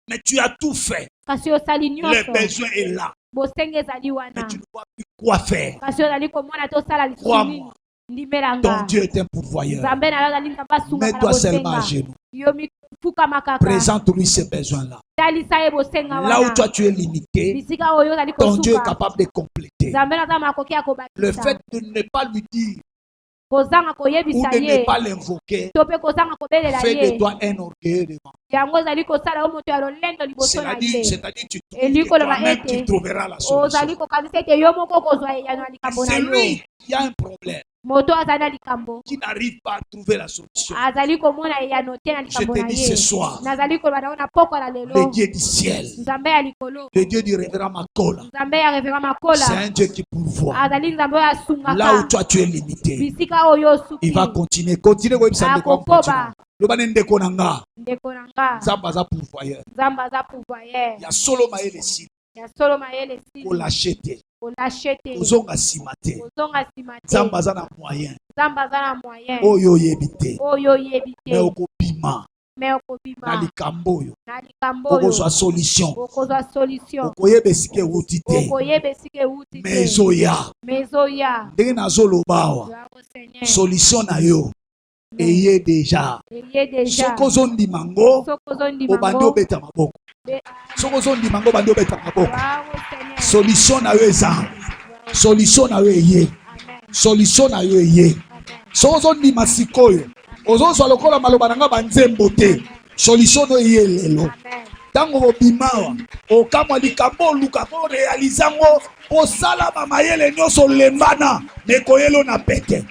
mais tu as tout fait. kasi osali Le nyonso besoin est là. bosenga ezali Mais wana tu ne vois plus quoi faire. kasi ozali komona tosala lisusu Crois-moi. nini ndimela Ton nga Dieu est un pourvoyeur. nzambe na yo azali nzambe asungaka na Mets-toi seulement à bosenga genoux. yo mifukama kaka Présente-lui ces besoins-là. talisa ye bosenga Là où wana toi tu es limité, bisika oyo ozali ton Dieu est kosuka capable de compléter. nzambe naza makoki ya Le fait kobakisa de ne pas lui dire kozanga ou koyebisa de ne ye pas l'invoquer to mpe kozanga kobelela fait de ye toi un orgueilleux devant. yango ozali kosala yo moto ya lolendo liboso na ye C'est-à-dire tu trouves Eli que koloba toi-même ete tu trouveras la ozali solution. kokanisa ete yo moko kozwa eyano ya likambo na C'est yo lui qui a un problème, moto azali na likambo qui n'arrive pas à trouver la solution. azali komona eyano te na Je likambo te na dis ce ye soir, nazali koloba na yo na poko na le lelo Dieu du ciel, nzambe ya likolo le Dieu du révérend Makola, nzambe ya revera c'est makola un Dieu qui pourvoit. azali nzambe oyo Là où asungaka toi tu es limité, bisika oyo il va osuki continuer. Continue comme ça. akokoba Le banen de konanga, ndeko na nga Zambaza pourvoyeur. nzambe aza pouvoyer Il y a solo maele si ya solo mayele pour sili l'acheter. olashe te Ozonga simate. ozonga nsima te Zambaza na moyen. nzambe aza na moyen Oyo yebite. oyo oyebi Mais te okobima me na okobima likambo oyo. na likambo oyo Okozwa solution. okozwa solution Okoyeba esika ewuti te. okoyeba esika ewuti Mais te ezoya. me ezoya Ndenge nazoloba awa. Bravo, Seigneur. Solution na yo eye deja. eye deja Soki ozondima ngo soko ozondima obandi ngo obeta maboko. be- Soki ozondima ngo obandi obeta maboko. Bravo, Seigneur. Solution na yo eza. Solution na yo eye. Amen. Solution na yo eye. Amen. Soki ozondima sikoyo ozozwa lokola maloba na nga banzembo te. Solution no eye lelo. Amen. Tango obima awa okamwa likambo oluka po realize yango osala bamayele nyonso lembana mekoyelo na pete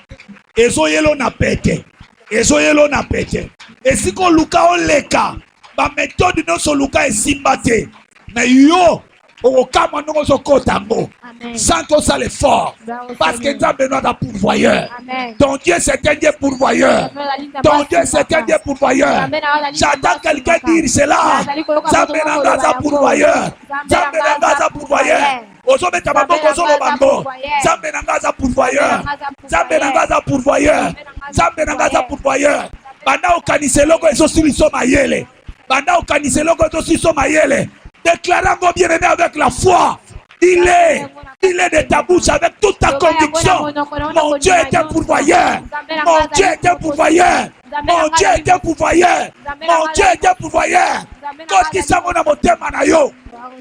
ezoyelo na pete ezoyelo na pete esika oluka oleka bametode nyonso oluka esimba te na yo okokamwa ndongo ozokota yango Amen. sans tosala effort Bravo, parce que Seigneur. nzambe no aza pourvoyeur. Amen. Ton Dieu c'est un Dieu pourvoyeur. Ton Dieu c'est un Dieu pourvoyeur. J'entends quelqu'un dire cela. Nzambe na nga aza pourvoyeur. Nzambe na nga aza pourvoyeur. Ozobeta maboko ozoloba ngo. Nzambe na nga aza pourvoyeur. Nzambe na nga aza pourvoyeur. Nzambe na nga aza pourvoyeur. Banda okanisa eloko ezosiliso mayele. Banda okanisa eloko ezosiliso mayele. Déclarant bien-aimé avec la foi. Il est de ta bouche avec toute ta conviction. Mon Dieu est un pourvoyeur. Mon Dieu est un pourvoyeur. Mon Dieu est un pourvoyeur. Mon Dieu est un pourvoyeur. Koti sango na motema na yo.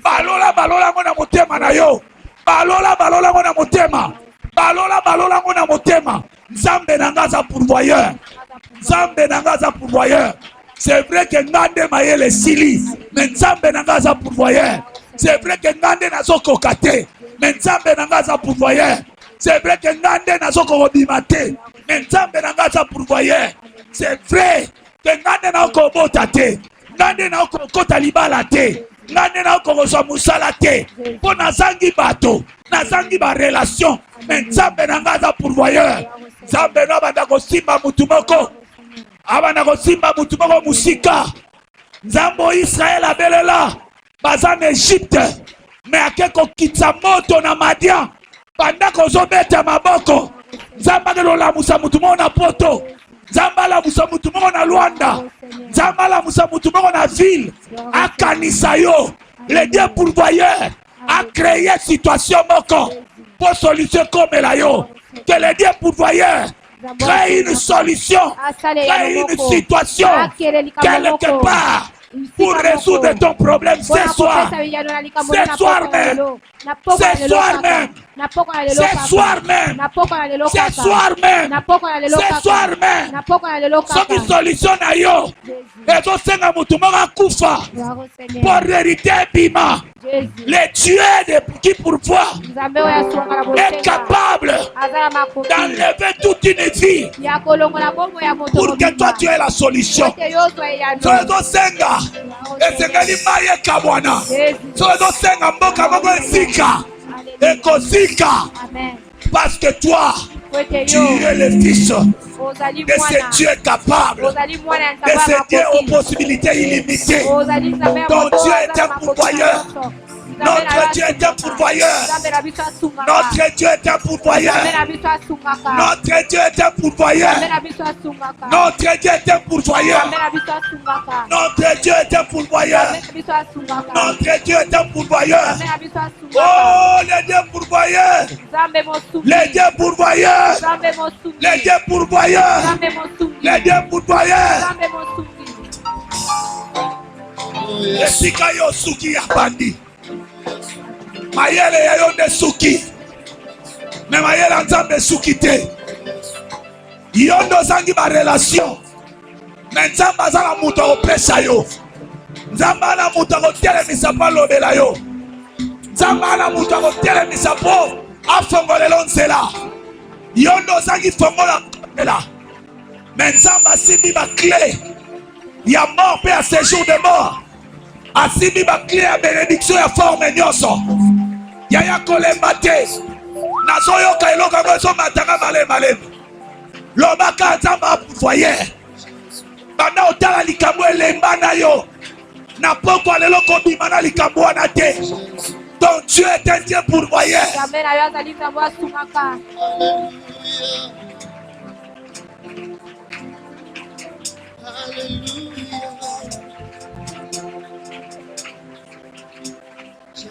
Balola balola ngo na motema na yo. Balola balola ngo na motema. Balola balola ngo na motema. Nzambe na nga za pourvoyeur. Nzambe na nga za pourvoyeur. C'est vrai que ngande mayele sili. Mais nzambe na nga za pourvoyeur. C'est vrai que ngande nazoko kate. Mais nzambe na nga za pourvoyeur. C'est vrai que ngande nazoko robima te. Mais nzambe na nga za pourvoyeur. C'est vrai que ngande na okobota te. Ngande na okokota libala te. Ngande na okozwa musala te. Po nazangi bato. Nazangi ba relation. Mais nzambe na nga za pourvoyeur. Nzambe na banda kosimba mutu moko. Abana kosimba mutu moko musika. Nzambo Israël abelela. Baza na Egypte. Mais akeko kitsa moto na Madian. Banda kozobeta maboko. Nzamba kelola musa mutu moko na poto. Nzamba la musa mutu moko na Luanda. Nzamba la musa mutu moko na ville. Akanisa yo. Le Dieu pourvoyeur a créé situation moko. Pour solution comme la yo. Que le Dieu pourvoyeur crée une solution. Crée une situation. Quelque part. Pour résoudre ton problème ce soir. Ce soir même. Ce soir même. Ce soir même. Ce soir même. Ce soir même. Soki solution na yo. Ezosenga mutu moko akufa. Pour hériter bima. Le Dieu qui pourvoit est capable d'enlever toute une vie pour que toi tu aies la solution. Ezosenga esengeli maye kabwana. Ezosenga mboka moko ezika. Ekozika. Parce que toi, tu es le fils de ce Dieu capable, de ce Dieu aux possibilités illimitées. Ton Dieu est un pourvoyeur. Notre Dieu est un pourvoyeur. Notre Dieu est un pourvoyeur. Notre Dieu est un pourvoyeur. Notre Dieu est un pourvoyeur. Notre Dieu est un pourvoyeur. Notre Dieu est un pourvoyeur. Oh, les dieux pourvoyeurs. Les dieux pourvoyeurs. Les dieux pourvoyeurs. Les dieux pourvoyeurs. Esika yo suki ya bandi. Mayele ya yo ne suki. Mais mayele nzambe suki te. Yo ndo zangi ba relation. Mais nzambe azala muto opesa yo. Nzambe ana muto kotelemisa pa lobela yo. Nzambe ana muto kotelemisa po afongolelo nzela. Yo ndo zangi fongola la. Mais nzambe asimbi ba clé. Ya mort pe a séjour de mort. Asimbi ba clé ya bénédiction ya forme nyonso. Ya kolemba te. Nazoyoka eloko ngozo matanga malema. Lobaka nzamba pourvoyeur. Banda otala likambo elemba na yo. Na poko alelo kobima na likambo wana te. Ton Dieu est un Dieu pourvoyeur.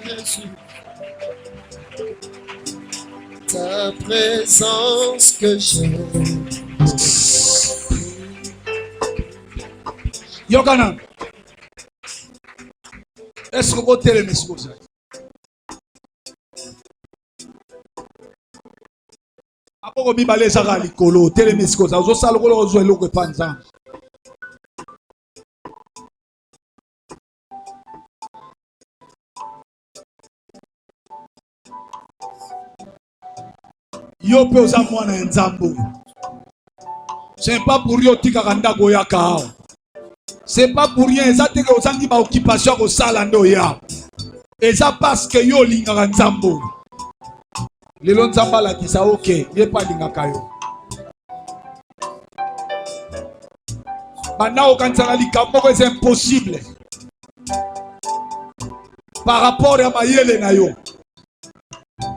Jésus, ta présence que j'aime. Yokana. Est-ce que vous avez les choses? Apoko bibale zaka likolo telemesiko za zo sala kolo zo eloko panza. Yo pe oza mwana nzambo. C'est pas pour yo tika kanda goyaka. C'est pas pour rien eza teke ozangi ba occupation ko sala ndo ya. Eza parce que yo lingaka nzambo. Lelo nzamba la kisa ok, ye pa lingaka yo. Maintenant quand ça likambo c'est impossible. Par rapport à mayele na yo.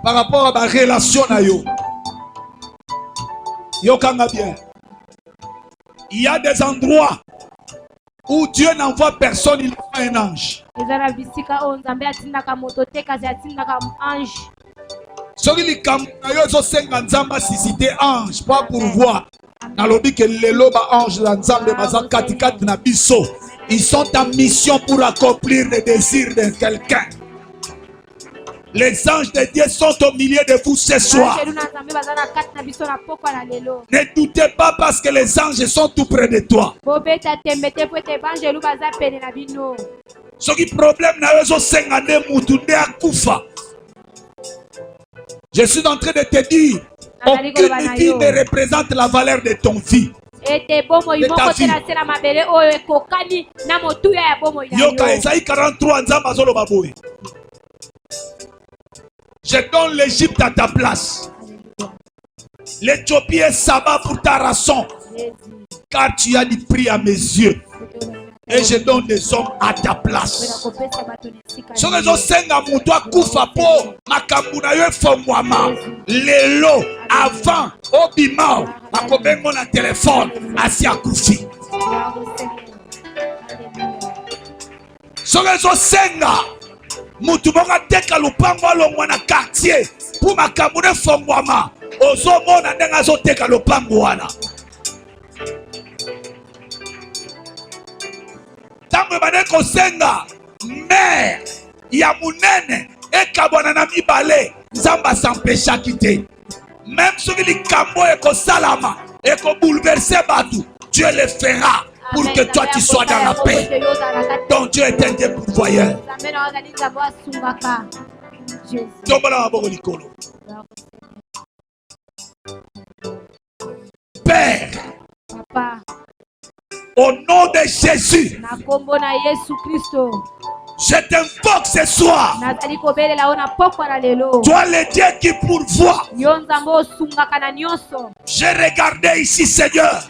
Par rapport à ma relation na yo. Yo kanga bien. Il y a des endroits où Dieu n'envoie personne, il envoie un ange. Soki likambo na yo zo senga nzamba sisite ange pas pour voir. Nalobi que lelo ba ange la nzambe baza katikati na biso. Ils sont en mission pour accomplir les désirs de quelqu'un. Les anges de Dieu sont au milieu de vous ce soir. Ne doutez pas parce que les anges sont tout près de toi. Ce qui problème na yo sengane mutunde akufa. Je suis en train de te dire, aucune vie ne représente la valeur de ton vie. De ta vie. Yoka Esaïe 43 nzamba zolo baboy. Je donne l'Égypte à ta place. L'Éthiopie est Saba pour ta rançon. Car tu as dit prix à mes yeux. Et je donne des hommes à ta place. Ce que je sais, je dois kufa po makambuna yo fomwama. Lelo avant obima makobengo na téléphone asi akufi. Ce que je sais, mutu bonga teka lupango alongwa na quartier pour makambuna fomwama. Ozomona ndenga zo teka lupango wana. Tango bane kosenga mère ya munene ekabona na mibale nzamba s'empêcha quitter. Même si likambo eko salama eko bouleverser batu, Dieu le fera pour que toi tu sois dans la paix. Donc Dieu est un Dieu pourvoyeur. Père, au nom de Jésus, je t'invoque ce soir. Toi le Dieu qui pourvoit. J'ai regardé ici, Seigneur.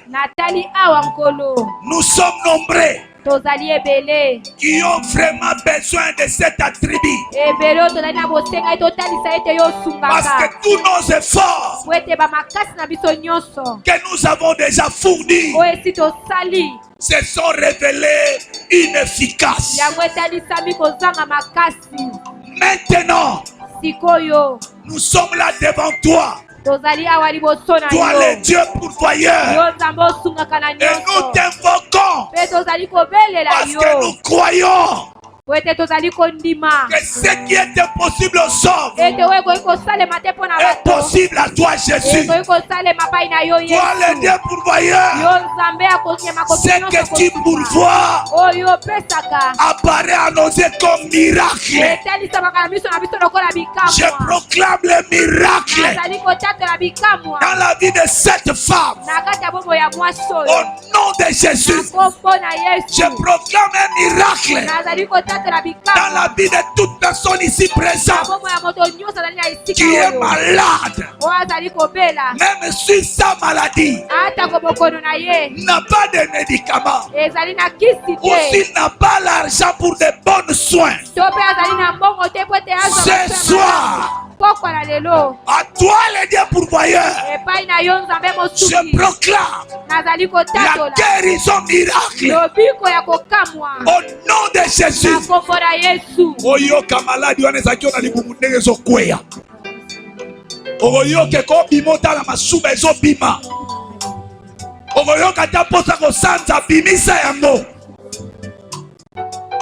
Nous sommes nombreux tozali ebele qui ont vraiment besoin de cet attribut. ebele oyo tozali na bosenga ye totalisa ete yo Parce osungaka que tous nos efforts po ete bamakasi na biso nyonso que nous avons déjà fournis oyo esi tosali se sont révélés inefficaces. yango etalisami kozanga makasi Maintenant, sikoyo nous sommes là devant toi. tozali awa liboso na Toi, le yo Dieu pourvoyeur. yo nzambe osungaka na Et nous nyonso t'invoquons mpe tozali kobelela parce que yo nous croyons po ete tozali kondima que ce qui est impossible aux hommes ete oyo ekoki kosalema te mpo na est bato possible à toi, Jésus. ekoki kosalema pai na yo Toi, le yesu Dieu pourvoyeur. yo nzambe akonyema Ce que tu pourvois oyo opesaka apparaît à nos yeux comme miracle. etalisamaka na miso na biso lokola Je bikamwa proclame le miracle nazali kotatola bikamwa dans la vie de cette femme. na kati ya bomoi ya mwasi Au oyo nom de Jésus, na kombo na je yesu proclame un miracle nazali kotatola dans la bikamwa vie de toute personne ici na présente bomoi ya moto nyonso azali na qui esika est oyo malade, oyo azali kobela même si sa maladie atako bokono na ye n'a pas de médicaments, ezali na kisi ou te s'il n'a pas l'argent pour de bons soins. to mpe azali na mbongo te po ete azwa Ce bato ya soir, pokwa na lelo à toi le Dieu pourvoyeur, epai na yo nzambe je mosuki proclame nazali la kotatola guérison miracle lobiko ya kokamwa au nom de na Jésus. kombo na yesu Oyoka maladi wana ezalaki yo na libumu ndenge ezokweya, okoyoka ekobima otala masuba ezobima, okoyoka ata mposa kosanza bimisa yango.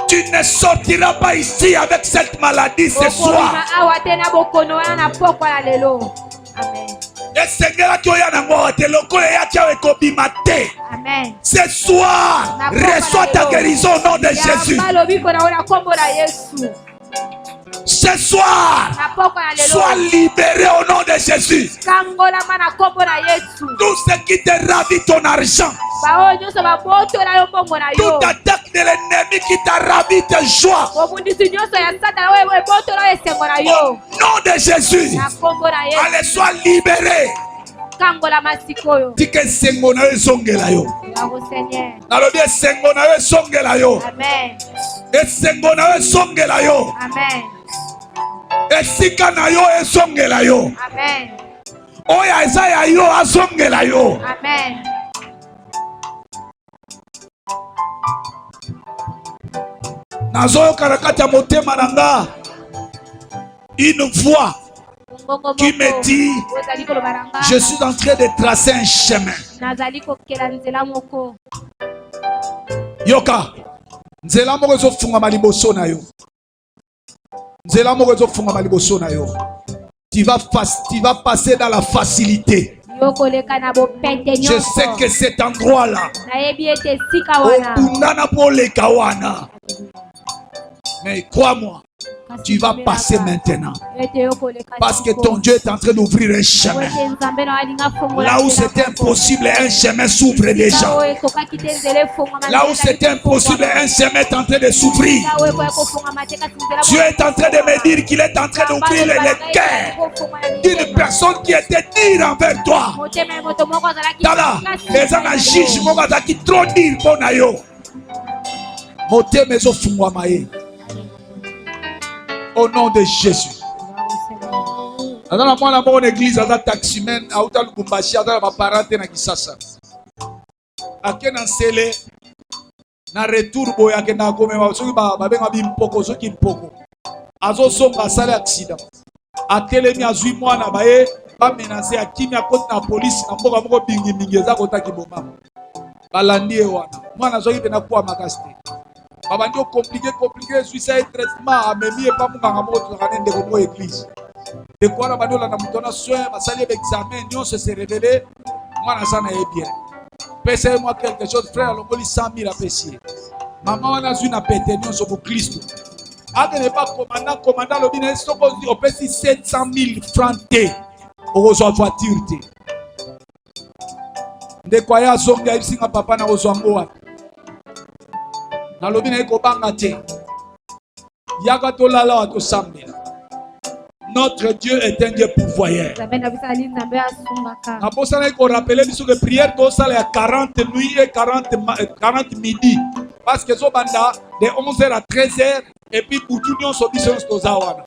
Tu ne sortiras pas ici avec cette maladie ce soir. okolima awa te na bokono wana na pokwa na lelo amen Esengelaki oya nango awa te, lokola eyaki awa ekobima te. amen Ce soir, reçois ta guérison au nom de Jésus. yamba lobiko na yo na kombo na yesu Ce soir, na pokwa na sois lelo libéré au nom de Jésus. kangolama na kombo na yesu Tout ce qui te ravit ton argent, baoyo nyonso babotola yo mbongo na yo toute attaque de l'ennemi qui t'a ravi tes joies, bobundisi nyonso ya satana oyo ebotola oyo esengo na yo au nom de Jésus, na kombo na yesu allez, sois libéré. kangolama sikoyo Tika esengo na yo ezongela yo. yango seigneur Nalobi esengo na yo ezongela yo. amen Esengo na yo ezongela yo. amen Esika na yo ezongela yo. amen Oya eza ya yo azongela yo. amen Nazoyoka na kati ya motema na nga une voix mbongo qui me moko dit, ozali koloba na nga je suis en train de tracer un chemin. nazali kokela nzela moko Yoka, nzela moko ezofungama liboso na yo. Nzela moko ezofungama liboso na yo. Tu vas passer dans la facilité. yo koleka na bopete Je sais nyonso que cet endroit-là, nayebi ete esika wana obundana poleka wana. Mais crois-moi, tu vas passer maintenant. ete yo koleka Parce que ton Dieu est en train d'ouvrir un chemin. ete nzambe na alinga fongola Là où c'était impossible, un chemin s'ouvre déjà. oyo ekokaki te nzela efongwama Là où c'était impossible, un chemin est en train de s'ouvrir. oyo ekoya kofongwama te kasi nzela Dieu est en train de me dire qu'il est en train d'ouvrir le cœur d'une personne qui était dure envers toi. motema ya moto moko azalaki Tala, les gens à juge, moko azalaki trop dire pour na yo. Motema ezofungwama ye. Au nom de Jésus. Dans la moindre bonne église, dans la taximen, à Outa Lubumbashi, dans la parente na Kisasa. Aken ansele na retour boya ke na gome ba soki ba benga bimpoko soki mpoko. Azo songa sala accident. Atelemi azui mwana baye ba menacer akimi akoti na police na mboka moko bingi bingi eza kota kiboma. Balandi wana. Mwana soki pena kwa makaste. Babandi o compliqué suicide traitement amemi e pa munganga moko tokane ndeko mo église. De quoi la bandola na mutona soin basali examen nyonso se révélé mwana sana e bien. Pese moi quelque chose frère longoli 100,000 apesi. Maman wana zui na pete nyonso pour Christ. Ake ne pas commandant lobi na soko opesi 700,000 francs te. Okozwa voiture te. Ndeko ya songa isinga papa na kozwa ngoa. Nalobi na ekobanga te. Yaka tolala wa tosambela. Notre Dieu est un Dieu pourvoyeur. Naposana ko rappeler biso que prière to sala ya 40 nuit et 40 midi. Parce que so banda de 11h à 13h et puis pour tout nous solution stozawana.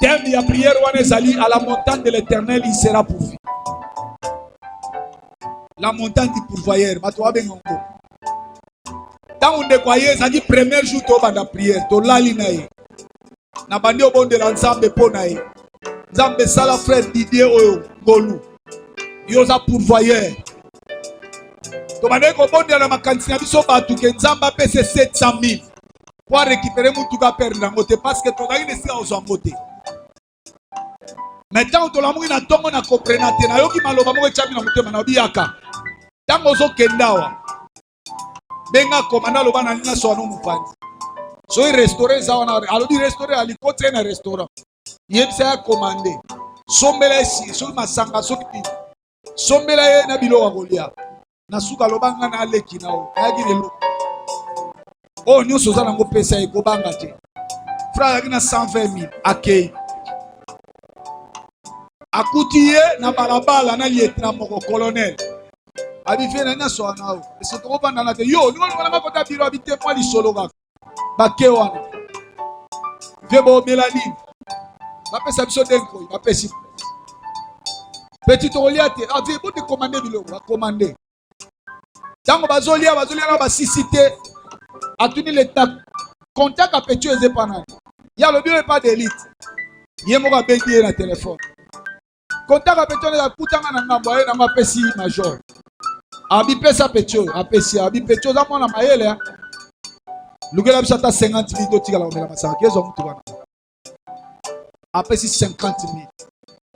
Thème de la prière Wanezali à la montagne de l'Éternel il sera pourvu. La montagne du pourvoyeur, matwa bengongo. Dans on décoyer, ça dit premier jour to banda prière, to lali nae. Na bandi au bon de l'ensemble po nae. Nzambe sala frère Didier Oyo Ngolu. Yoza pourvoyeur. To bande ko bon de la makanisi na biso batu ke nzamba pese 700,000 pour récupérer mutuka perdre ngote parce que to dali nesi ozo ngote. Maintenant to la na tongo na comprenate na yoki maloba mo chami na mutema na biaka. Tango zo kendawa. Benga komanda loba na nina so no mufandi. So i restaurant za wana alo di restaurant ali kotre na restaurant. Yebisa commandé. Sombela si so masanga so kiti. Sombela ye na bilo wa golia. Na suka lobanga na aleki na o. Yagi ne lo. Oh nyoso za na ngo pesa e ko banga te. Fra yagi na 120,000 akei. Akutiye na balabala na lieutenant moko colonel. Abife na so na o. Se to ba na te yo, ni ngona makota biro abite mo li solo ga. Bake wana. Vebo Mélanie. Va pesa biso denko, va pesi. Petit oliate, a vie bon de commander bilo, va commander. Tango bazolia na ba sisité. Atuni l'état. Contact a petit ezepana. Ya le bureau pas d'élite. Yemo ga bengi na téléphone. Contact a petit na kutanga na ngambo na mapesi major. Abi pesa petit, apesi abi petit za mona mayele. Lugela bisata 50,000 dotika la omela masaka kezo mutu bana. Apesi 50,000.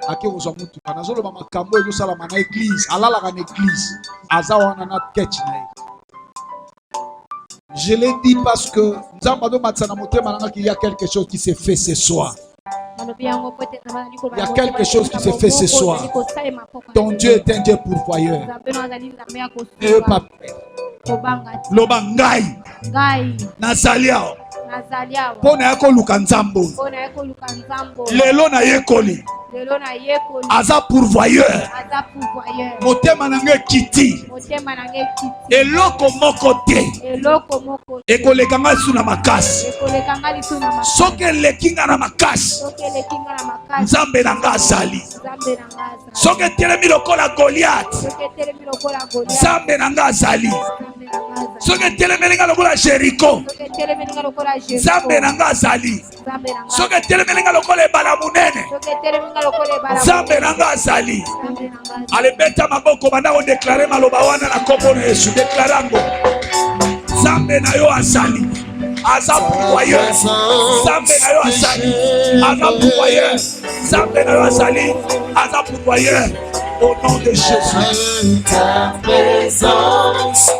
Ake ozo mutu bana zolo ba makambo ezo sala na église, alala ka na église, azawana na ketch na ye. Je l'ai dit parce que nzamba do matsana motema nanga qu'il y a quelque chose qui s'est fait ce soir. Il y a quelque chose qui s'est fait ce soir. Ton Dieu est un Dieu pourvoyeur. Et papa. Lobangai. Nazaliao. Pona yako luka nzambo. Lelo na yekoli. Aza pourvoyeur. Motema nange kiti. Eloko moko te. Ekolekanga lisu na makasi. Soke lekinga na makasi. Nzambe nanga azali. Soke telemi lokola Goliath. Nzambe nanga azali. Soke telemi lokola Jericho. Nzambe nanga azali. Soke telemi lokola ebala munene. Nzambe nanga azali. Alebeta maboko banda ko déclarer maloba wana na kombo na Yesu. Déclarango. Nzambe na yo azali. Aza pourvoyeur. Nzambe na yo azali. Aza pourvoyeur. Nzambe na yo azali. Aza pourvoyeur. Au nom de Jésus. Ta présence,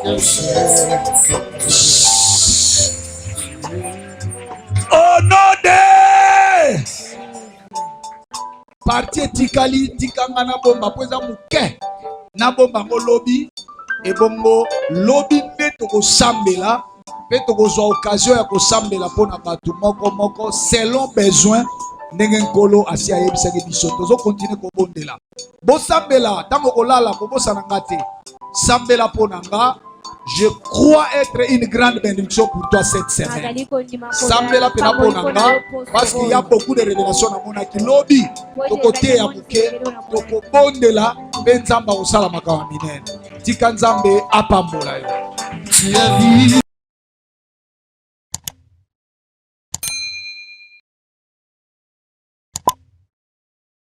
au nom de parti tikali tikanga na bomba poza muke na bomba ngo lobi ebongo lobi nde tokosambela pe tokozwa occasion ya kosambela pona batu moko selon besoin ndenge nkolo asi ayebisaki biso tozo continue kobondela bosambela tango kolala kobosana ngate sambela pona nga. Je crois être une grande bénédiction pour toi cette semaine. Sambela pena ponanga parce qu'il y a beaucoup de révélations dans mon akilobi. To côté ya muke, to kobondela benzamba osala makambo minene. Tika nzambe apambola yo.